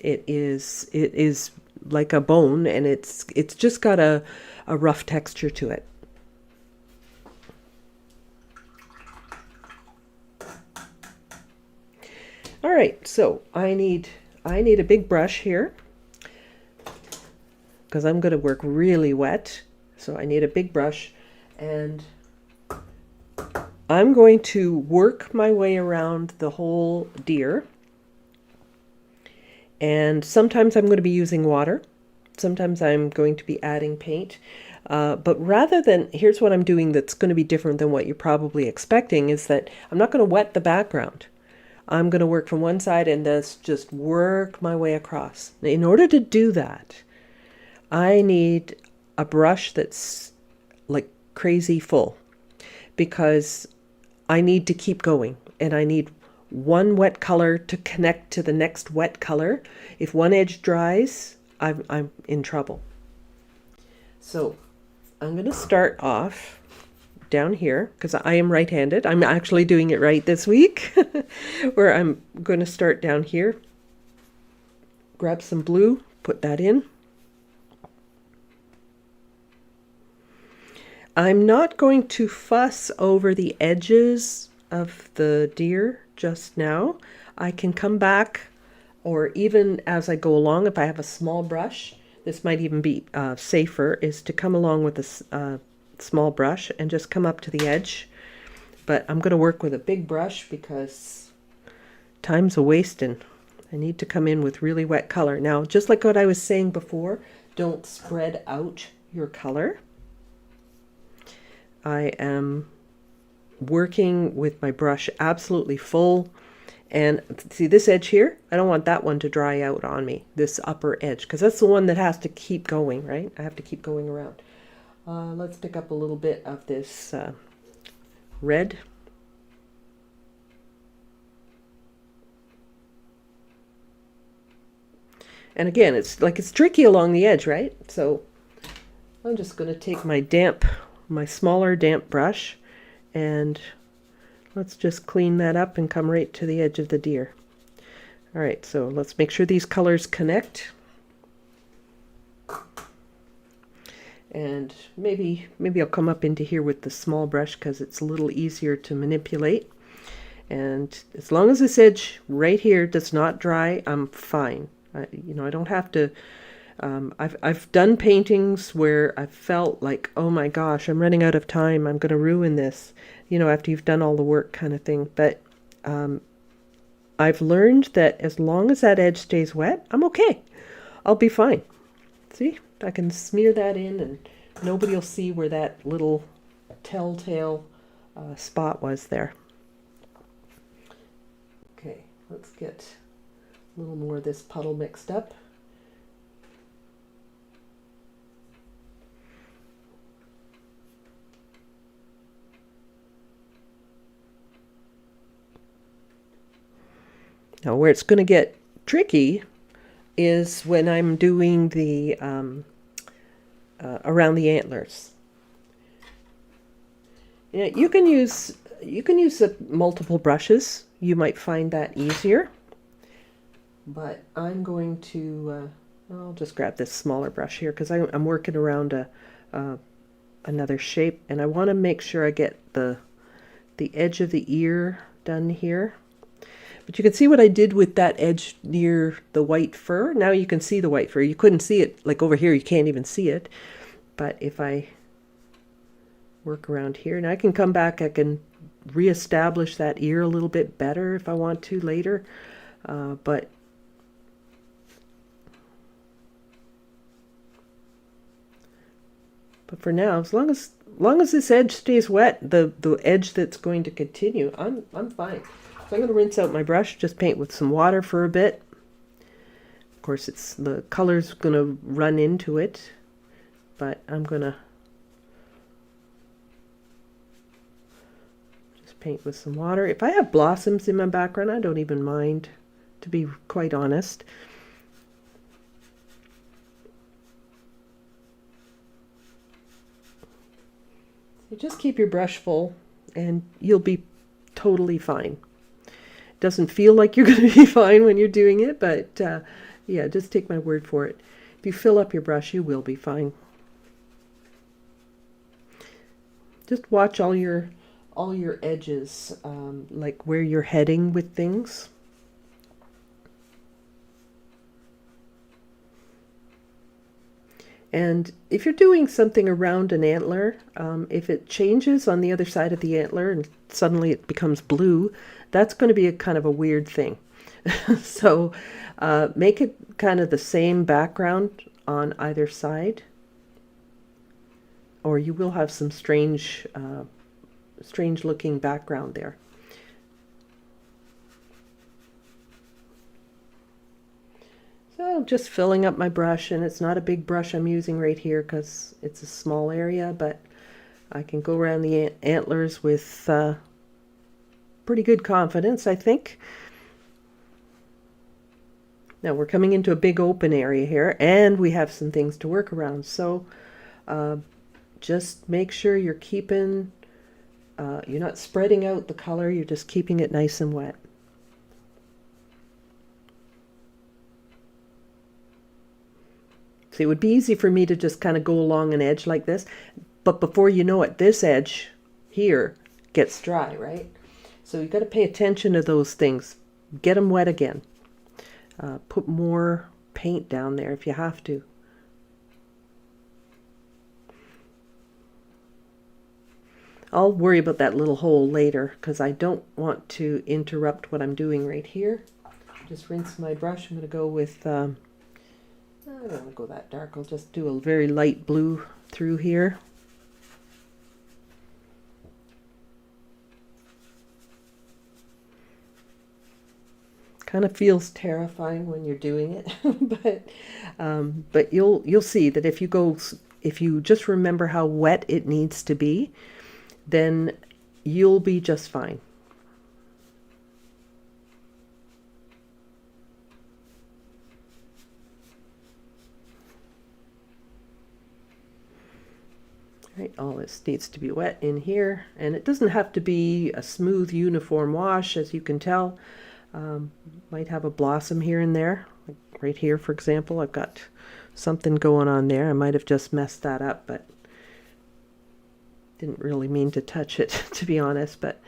It is like a bone, and it's just got a rough texture to it. All right, so I need a big brush here because I'm going to work really wet. So I need a big brush, and I'm going to work my way around the whole deer. And sometimes I'm going to be using water. Sometimes I'm going to be adding paint. But rather than, here's what I'm doing that's going to be different than what you're probably expecting, is that I'm not going to wet the background. I'm going to work from one side and just work my way across. Now, in order to do that, I need a brush that's like crazy full, because I need to keep going, and I need one wet color to connect to the next wet color. If one edge dries, I'm in trouble. So I'm going to start off down here because I am right-handed. I'm actually doing it right this week, where I'm going to start down here, grab some blue, put that in. I'm not going to fuss over the edges of the deer just now. I can come back, or even as I go along, if I have a small brush, this might even be safer, is to come along with a small brush and just come up to the edge. But I'm going to work with a big brush because time's a wasting. I need to come in with really wet color. Now, just like what I was saying before, don't spread out your color. I am working with my brush absolutely full. And see this edge here? I don't want that one to dry out on me, this upper edge, because that's the one that has to keep going, right? I have to keep going around. Let's pick up a little bit of this red. And again, it's tricky along the edge, right? So I'm just going to take my smaller damp brush, and let's just clean that up and come right to the edge of the deer. All right, so let's make sure these colors connect. And maybe I'll come up into here with the small brush because it's a little easier to manipulate. And as long as this edge right here does not dry, I'm fine. I don't have to. I've done paintings where I've felt like, oh my gosh, I'm running out of time. I'm going to ruin this, after you've done all the work kind of thing. But I've learned that as long as that edge stays wet, I'm okay. I'll be fine. See, I can smear that in and nobody will see where that little telltale spot was there. Okay, let's get a little more of this puddle mixed up. Now where it's going to get tricky is when I'm doing the around the antlers. You can use multiple brushes. You might find that easier. But I'm going to, I'll just grab this smaller brush here because I'm working around another shape, and I want to make sure I get the edge of the ear done here. But you can see what I did with that edge near the white fur. Now you can see the white fur. You couldn't see it, like over here, you can't even see it. But if I work around here, and I can come back, I can reestablish that ear a little bit better if I want to later. But for now, as long as this edge stays wet, the edge that's going to continue, I'm fine. So I'm going to rinse out my brush, just paint with some water for a bit. Of course, the color's going to run into it, but I'm going to just paint with some water. If I have blossoms in my background, I don't even mind, to be quite honest. You just keep your brush full and you'll be totally fine. It doesn't feel like you're going to be fine when you're doing it, but yeah, just take my word for it. If you fill up your brush, you will be fine. Just watch all your edges, like where you're heading with things. And if you're doing something around an antler, if it changes on the other side of the antler and suddenly it becomes blue, that's going to be a kind of a weird thing. So make it kind of the same background on either side, or you will have some strange looking background there. So just filling up my brush, and it's not a big brush I'm using right here because it's a small area, but I can go around the antlers with pretty good confidence, I think. Now we're coming into a big open area here, and we have some things to work around. So just make sure you're keeping, you're not spreading out the color, you're just keeping it nice and wet. See, it would be easy for me to just kind of go along an edge like this, but before you know it, this edge here gets dry, right? So you've got to pay attention to those things. Get them wet again. Put more paint down there if you have to. I'll worry about that little hole later because I don't want to interrupt what I'm doing right here. Just rinse my brush. I'm going to go with, I don't want to go that dark. I'll just do a very light blue through here. Kind of feels terrifying when you're doing it, but you'll see that if you just remember how wet it needs to be, then you'll be just fine. Right, all this needs to be wet in here, and it doesn't have to be a smooth, uniform wash, as you can tell. Might have a blossom here and there, like right here, for example. I've got something going on there. I might have just messed that up, but didn't really mean to touch it, to be honest, but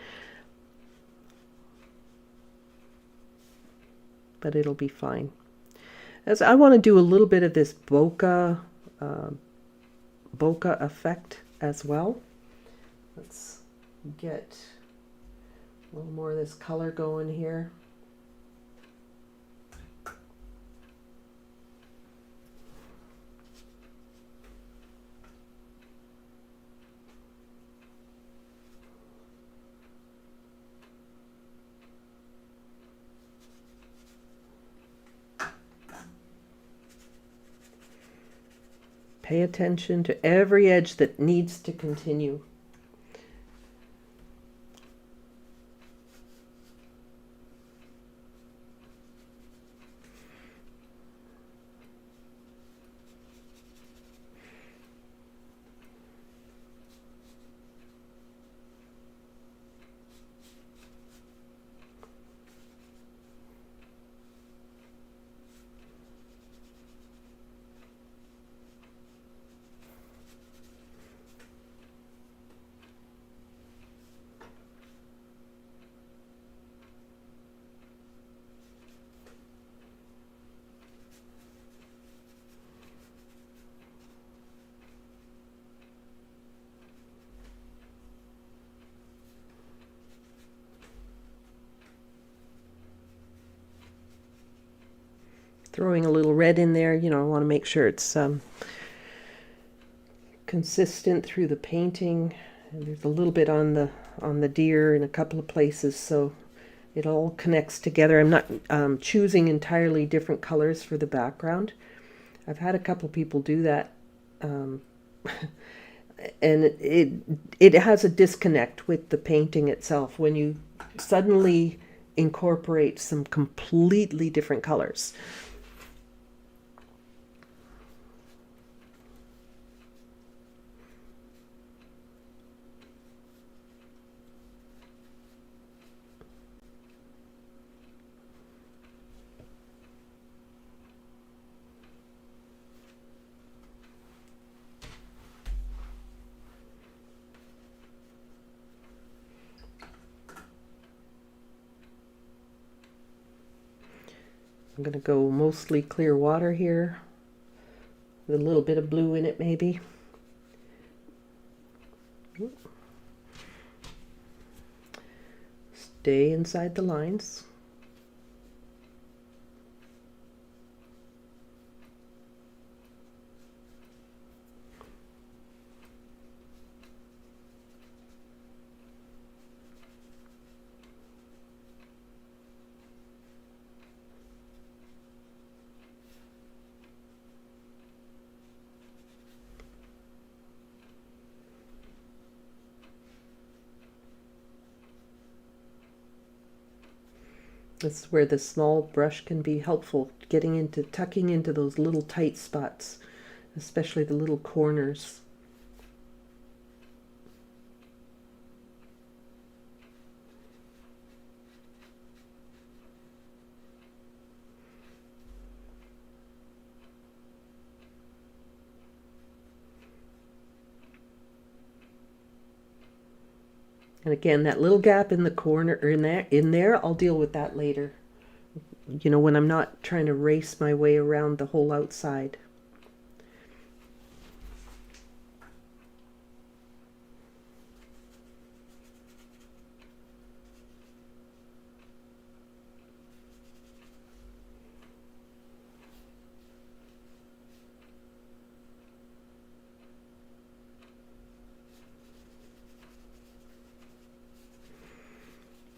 it'll be fine. As I want to do a little bit of this bokeh effect as well. Let's get a little more of this color going here. Pay attention to every edge that needs to continue. Throwing a little red in there, I want to make sure it's consistent through the painting. And there's a little bit on the deer in a couple of places, so it all connects together. I'm not choosing entirely different colors for the background. I've had a couple people do that, and it has a disconnect with the painting itself when you suddenly incorporate some completely different colors. I'm going to go mostly clear water here, with a little bit of blue in it maybe. Stay inside the lines. This is where the small brush can be helpful, tucking into those little tight spots, especially the little corners. And again, that little gap in the corner, or in there, I'll deal with that later. When I'm not trying to race my way around the whole outside.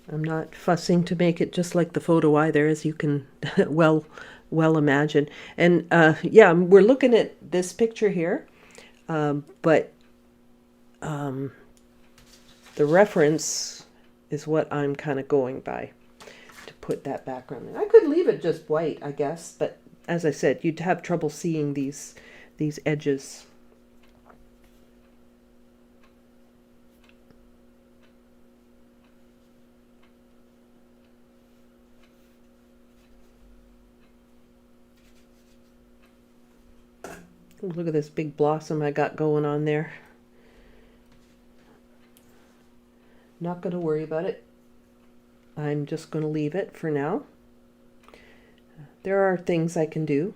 I'm not fussing to make it just like the photo either, as you can well imagine. And yeah, we're looking at this picture here, but the reference is what I'm kind of going by to put that background in. I could leave it just white, I guess, but as I said, you'd have trouble seeing these edges. Look at this big blossom I got going on there. Not going to worry about it. I'm just going to leave it for now. There are things I can do.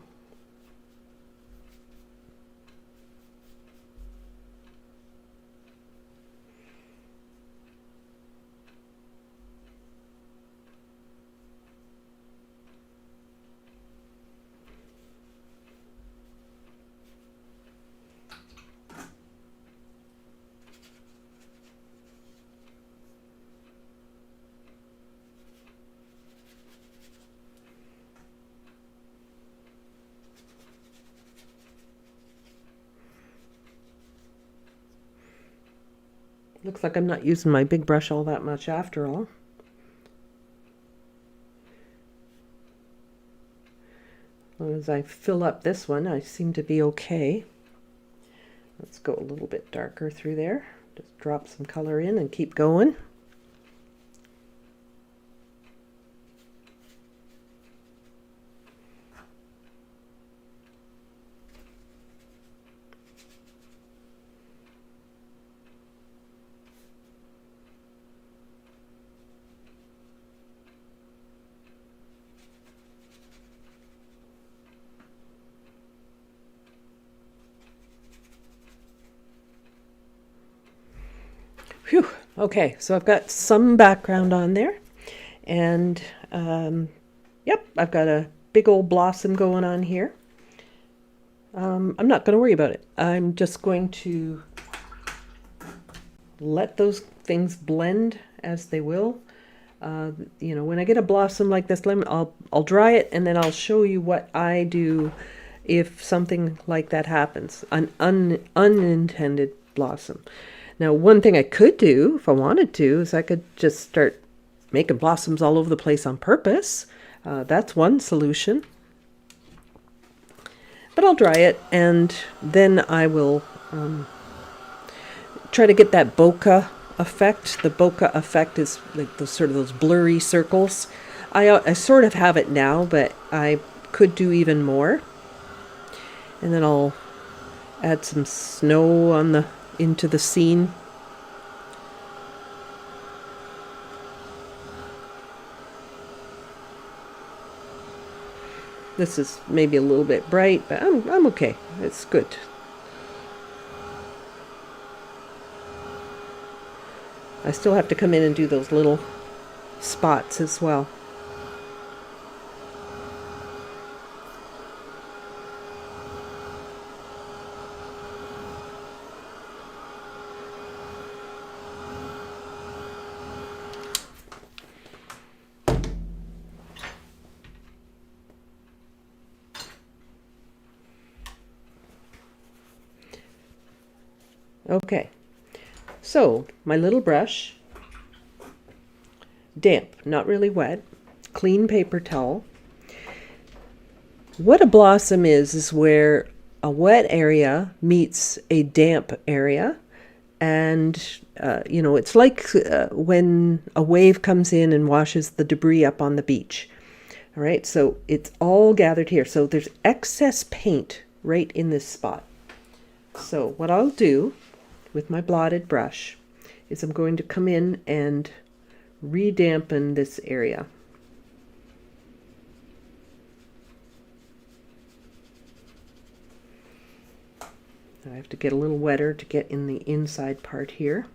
Looks like I'm not using my big brush all that much after all. As I fill up this one, I seem to be okay. Let's go a little bit darker through there. Just drop some color in and keep going. Phew. Okay, so I've got some background on there, and yep, I've got a big old blossom going on here. I'm not going to worry about it. I'm just going to let those things blend as they will. You know, when I get a blossom like this, I'll dry it, and then I'll show you what I do if something like that happens, an unintended blossom. Now, one thing I could do, if I wanted to, is I could just start making blossoms all over the place on purpose. That's one solution. But I'll dry it, and then I will try to get that bokeh effect. The bokeh effect is like those blurry circles. I sort of have it now, but I could do even more. And then I'll add some snow into the scene. This is maybe a little bit bright, but I'm okay. It's good. I still have to come in and do those little spots as well. Okay, so my little brush, damp, not really wet, clean paper towel. What a blossom is where a wet area meets a damp area. And, you know, it's like when a wave comes in and washes the debris up on the beach. All right, so it's all gathered here. So there's excess paint right in this spot. So what I'll do with my blotted brush is I'm going to come in and re-dampen this area. I have to get a little wetter to get in the inside part here.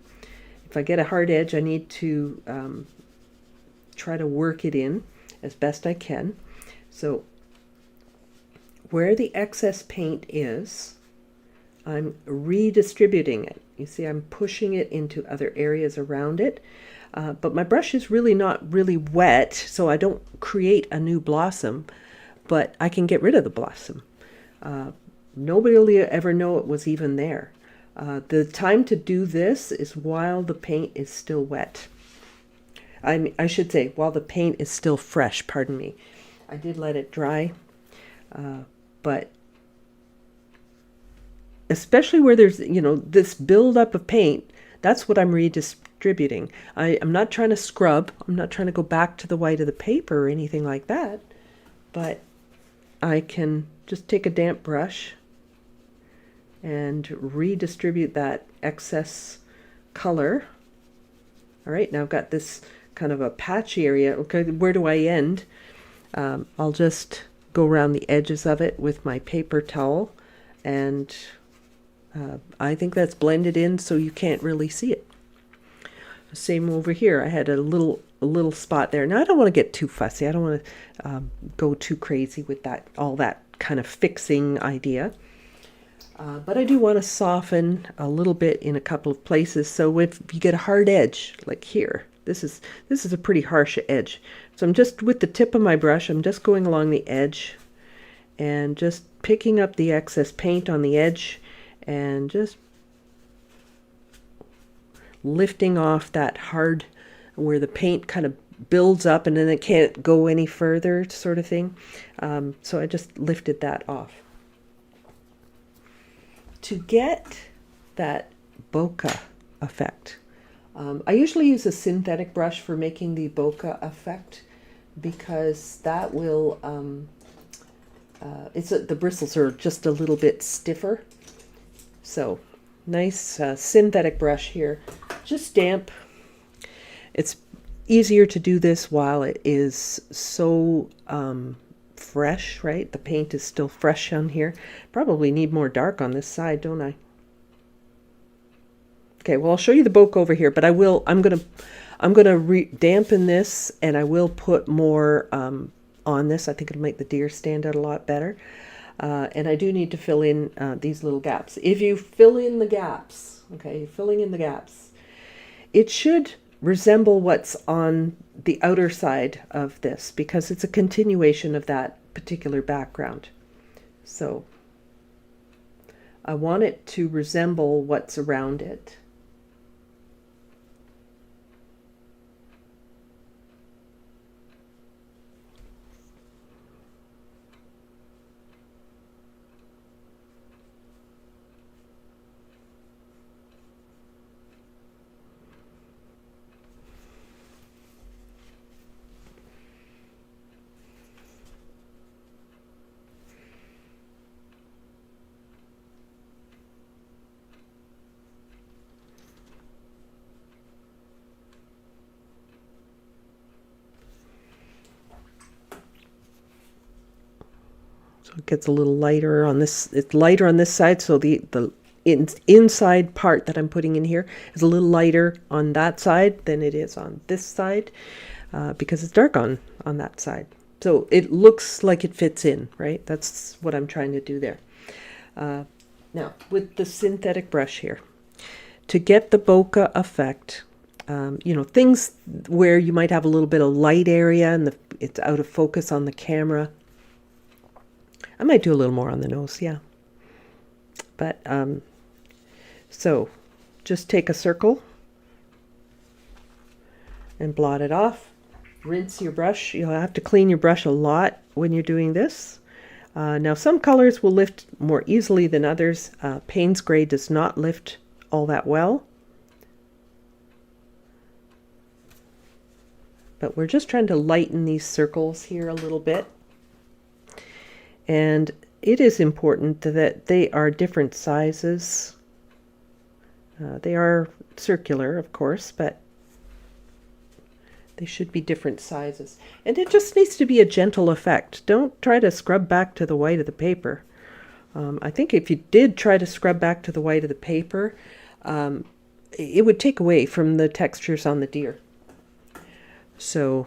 If I get a hard edge, I need to try to work it in as best I can. So where the excess paint is, I'm redistributing it. You see, I'm pushing it into other areas around it. But my brush is really not really wet, so I don't create a new blossom, but I can get rid of the blossom. Nobody will ever know it was even there. The time to do this is while the paint is still wet. I should say while the paint is still fresh, pardon me. I did let it dry, but especially where there's, this buildup of paint, that's what I'm redistributing. I'm not trying to scrub. I'm not trying to go back to the white of the paper or anything like that, but I can just take a damp brush and redistribute that excess color. All right, now I've got this kind of a patchy area. Okay, where do I end? I'll just go around the edges of it with my paper towel, and I think that's blended in so you can't really see it. Same over here. I had a little spot there. Now I don't want to get too fussy. I don't want to go too crazy with that, all that kind of fixing idea. But I do want to soften a little bit in a couple of places. So if you get a hard edge, like here, this is a pretty harsh edge. So I'm just, with the tip of my brush, I'm just going along the edge and just picking up the excess paint on the edge and just lifting off that hard, where the paint kind of builds up and then it can't go any further sort of thing. So I just lifted that off. To get that bokeh effect, I usually use a synthetic brush for making the bokeh effect, because that will, the bristles are just a little bit stiffer. So nice synthetic brush here, just damp. It's easier to do this while it is so fresh, right? The paint is still fresh on here. Probably need more dark on this side, don't I? Okay, well, I'll show you the bokeh over here, but I'm gonna dampen this, and I will put more on this. I think it'll make the deer stand out a lot better. And I do need to fill in these little gaps. If you fill in the gaps, okay, filling in the gaps, it should resemble what's on the outer side of this, because it's a continuation of that particular background. So I want it to resemble what's around it. So it gets a little lighter on this. It's lighter on this side, so the inside part that I'm putting in here is a little lighter on that side than it is on this side, because it's dark on that side. So it looks like it fits in, right? That's what I'm trying to do there. Now, with the synthetic brush here, to get the bokeh effect, things where you might have a little bit of light area and it's out of focus on the camera. I might do a little more on the nose, yeah. But, so just take a circle and blot it off. Rinse your brush. You'll have to clean your brush a lot when you're doing this. Now, some colors will lift more easily than others. Payne's Gray does not lift all that well. But we're just trying to lighten these circles here a little bit. And it is important that they are different sizes. They are circular, of course, but they should be different sizes. And it just needs to be a gentle effect. Don't try to scrub back to the white of the paper. I think if you did try to scrub back to the white of the paper, it would take away from the textures on the deer. So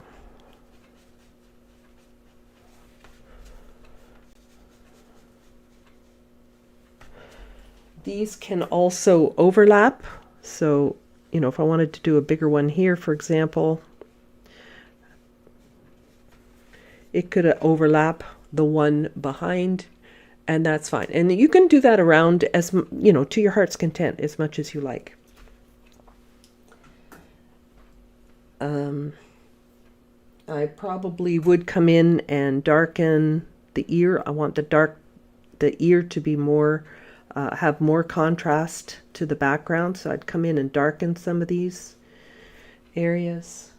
these can also overlap. So you know, if I wanted to do a bigger one here, for example, it could overlap the one behind, and that's fine. And you can do that around as, you know, to your heart's content as much as you like. I probably would come in and darken the ear. I want the ear to be more, have more contrast to the background. So I'd come in and darken some of these areas.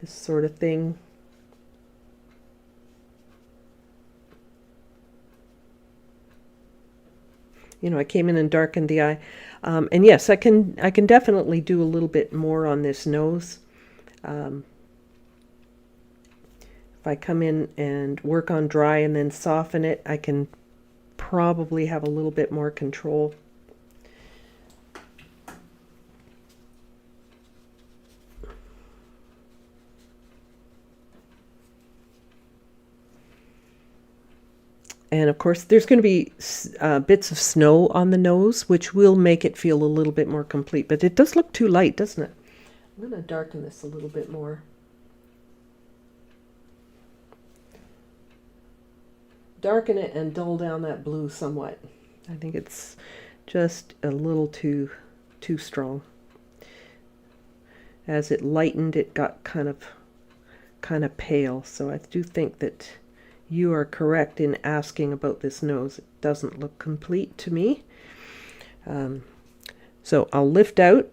This sort of thing. You know, I came in and darkened the eye. And yes, I can definitely do a little bit more on this nose. If I come in and work on dry and then soften it, I can probably have a little bit more control. And of course, there's going to be bits of snow on the nose, which will make it feel a little bit more complete. But it does look too light, doesn't it? I'm going to darken this a little bit more. Darken it and dull down that blue somewhat. I think it's just a little too strong. As it lightened, it got kind of pale. So I do think that you are correct in asking about this nose. It doesn't look complete to me. So I'll lift out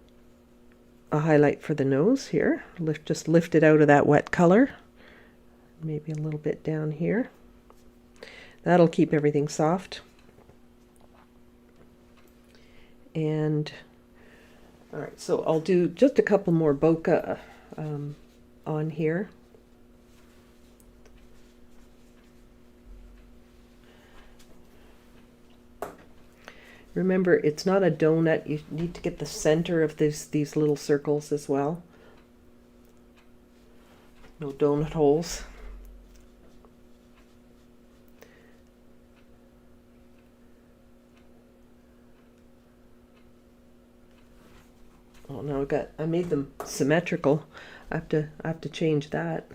a highlight for the nose here. Just lift it out of that wet color. Maybe a little bit down here. That'll keep everything soft. And all right, so I'll do just a couple more bokeh on here. Remember, it's not a donut. You need to get the center of these little circles as well. No donut holes. Oh no, I made them symmetrical. I have to change that.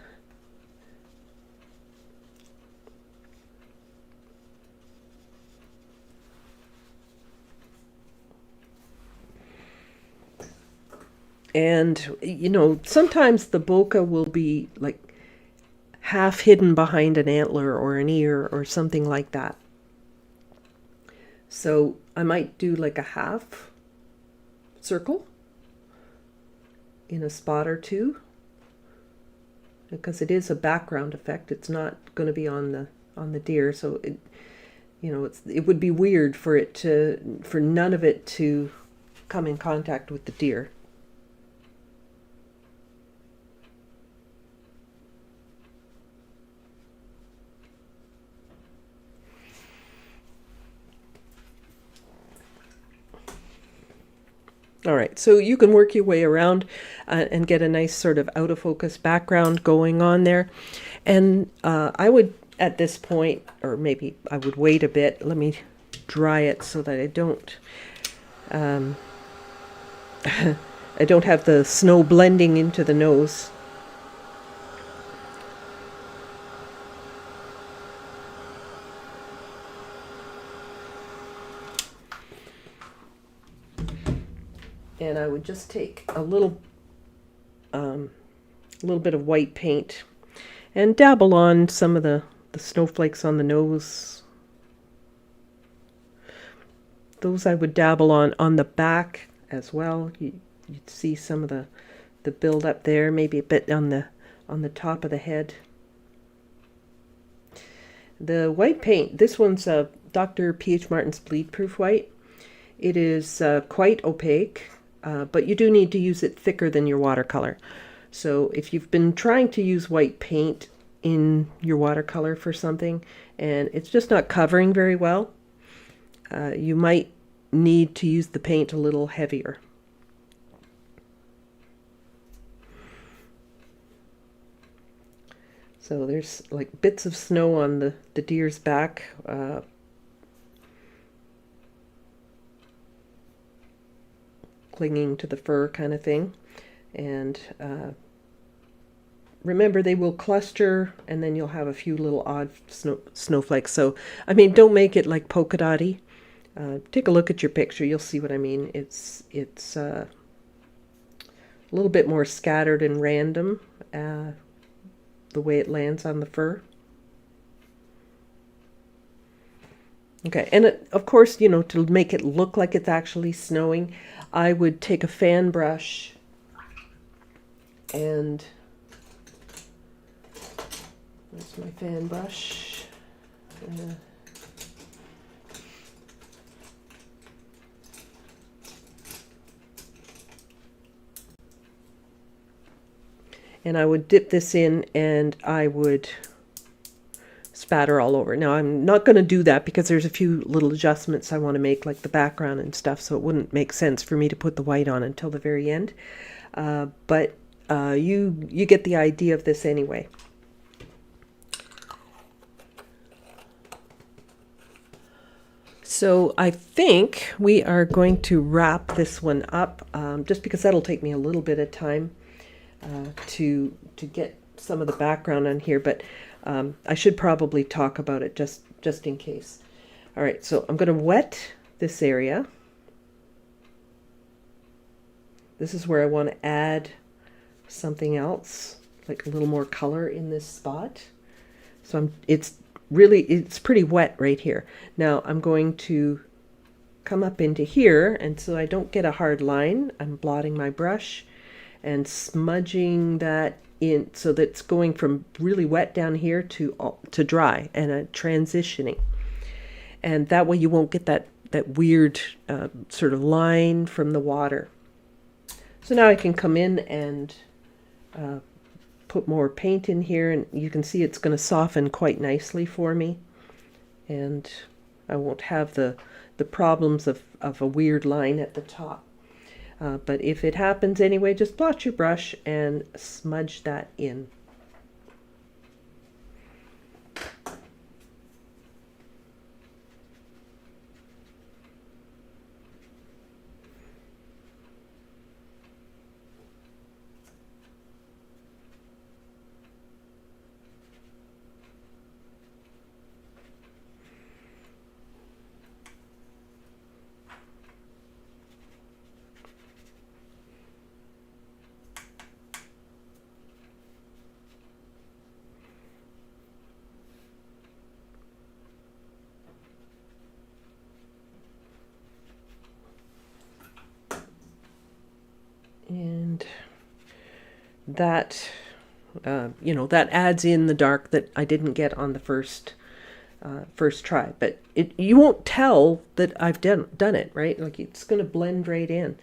And, you know, sometimes the bokeh will be like half hidden behind an antler or an ear or something like that. So I might do like a half circle in a spot or two, because it is a background effect. It's not going to be on the deer, so it, you know, it would be weird for none of it to come in contact with the deer. All right, so you can work your way around and get a nice sort of out of focus background going on there. And I would, at this point, or maybe I would wait a bit, let me dry it so that I don't I don't have the snow blending into the nose. And I would just take a little bit of white paint and dabble on some of the snowflakes on the nose. Those I would dabble on the back as well. You'd see some of the build up there, maybe a bit on the top of the head. The white paint, this one's Dr. P.H. Martin's Bleed Proof White. It is quite opaque. But you do need to use it thicker than your watercolor. So if you've been trying to use white paint in your watercolor for something and it's just not covering very well, you might need to use the paint a little heavier. So there's like bits of snow on the deer's back. clinging to the fur kind of thing. And remember, they will cluster, and then you'll have a few little odd snowflakes. So, I mean, don't make it like polka dotty. Take a look at your picture. You'll see what I mean. It's a little bit more scattered and random, the way it lands on the fur. Okay, and of course, you know, to make it look like it's actually snowing, I would take a fan brush and where's my fan brush? And I would dip this in and I would spatter all over. Now I'm not going to do that because there's a few little adjustments I want to make, like the background and stuff, so it wouldn't make sense for me to put the white on until the very end. But you get the idea of this anyway. So I think we are going to wrap this one up, just because that'll take me a little bit of time to get some of the background on here, but I should probably talk about it just in case. All right, so I'm going to wet this area. This is where I want to add something else, like a little more color in this spot. So it's pretty wet right here. Now I'm going to come up into here, and so I don't get a hard line, I'm blotting my brush and smudging that in so that it's going from really wet down here to dry and transitioning. And that way you won't get that weird sort of line from the water. So now I can come in and put more paint in here, and you can see it's going to soften quite nicely for me. And I won't have the problems of a weird line at the top. But if it happens anyway, just blot your brush and smudge that in. And that, that adds in the dark that I didn't get on the first try. But you won't tell that I've done it, right? Like, it's going to blend right in.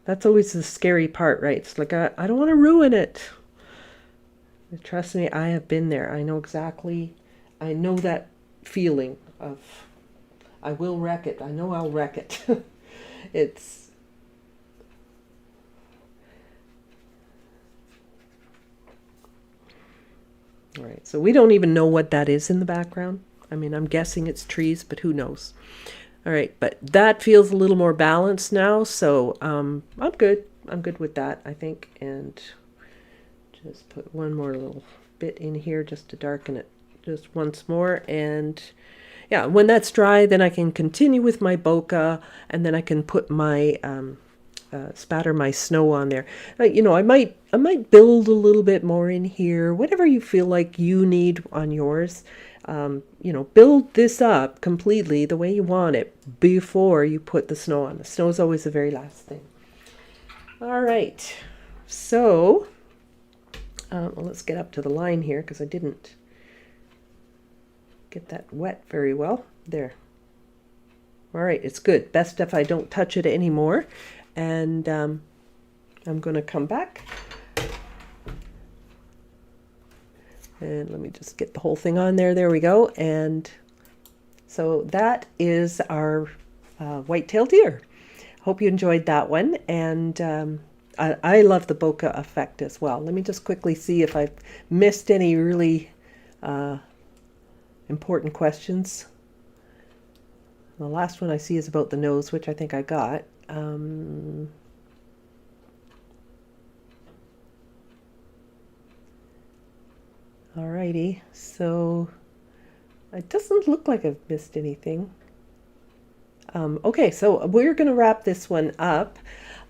That's always the scary part, right? It's like, I don't want to ruin it. Trust me, I have been there. I know that feeling of, I will wreck it. I know I'll wreck it. It's, all right, so we don't even know what that is in the background. I mean, I'm guessing it's trees, but who knows? All right, but that feels a little more balanced now, so I'm good. I'm good with that, I think. And just put one more little bit in here just to darken it just once more. And yeah, when that's dry, then I can continue with my bokeh, and then I can put my spatter my snow on there. I might build a little bit more in here, whatever you feel like you need on yours. Build this up completely the way you want it before you put the snow on. The snow is always the very last thing. All right, so let's get up to the line here because I didn't get that wet very well. There. All right, it's good. Best if I don't touch it anymore. And I'm going to come back. And let me just get the whole thing on there. There we go. And so that is our white-tailed deer. Hope you enjoyed that one. And I love the bokeh effect as well. Let me just quickly see if I've missed any really important questions. The last one I see is about the nose, which I think I got. Um, Alrighty, so it doesn't look like I've missed anything. Okay, so we're going to wrap this one up.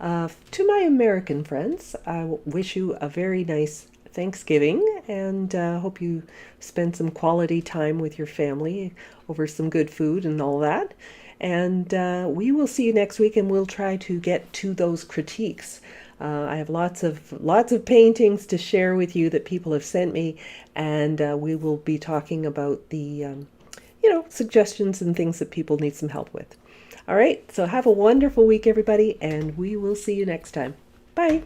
To my American friends, I wish you a very nice Thanksgiving and hope you spend some quality time with your family over some good food and all that. And we will see you next week, and we'll try to get to those critiques. I have lots of paintings to share with you that people have sent me, and we will be talking about the suggestions and things that people need some help with. All right, so have a wonderful week, everybody, and we will see you next time. Bye.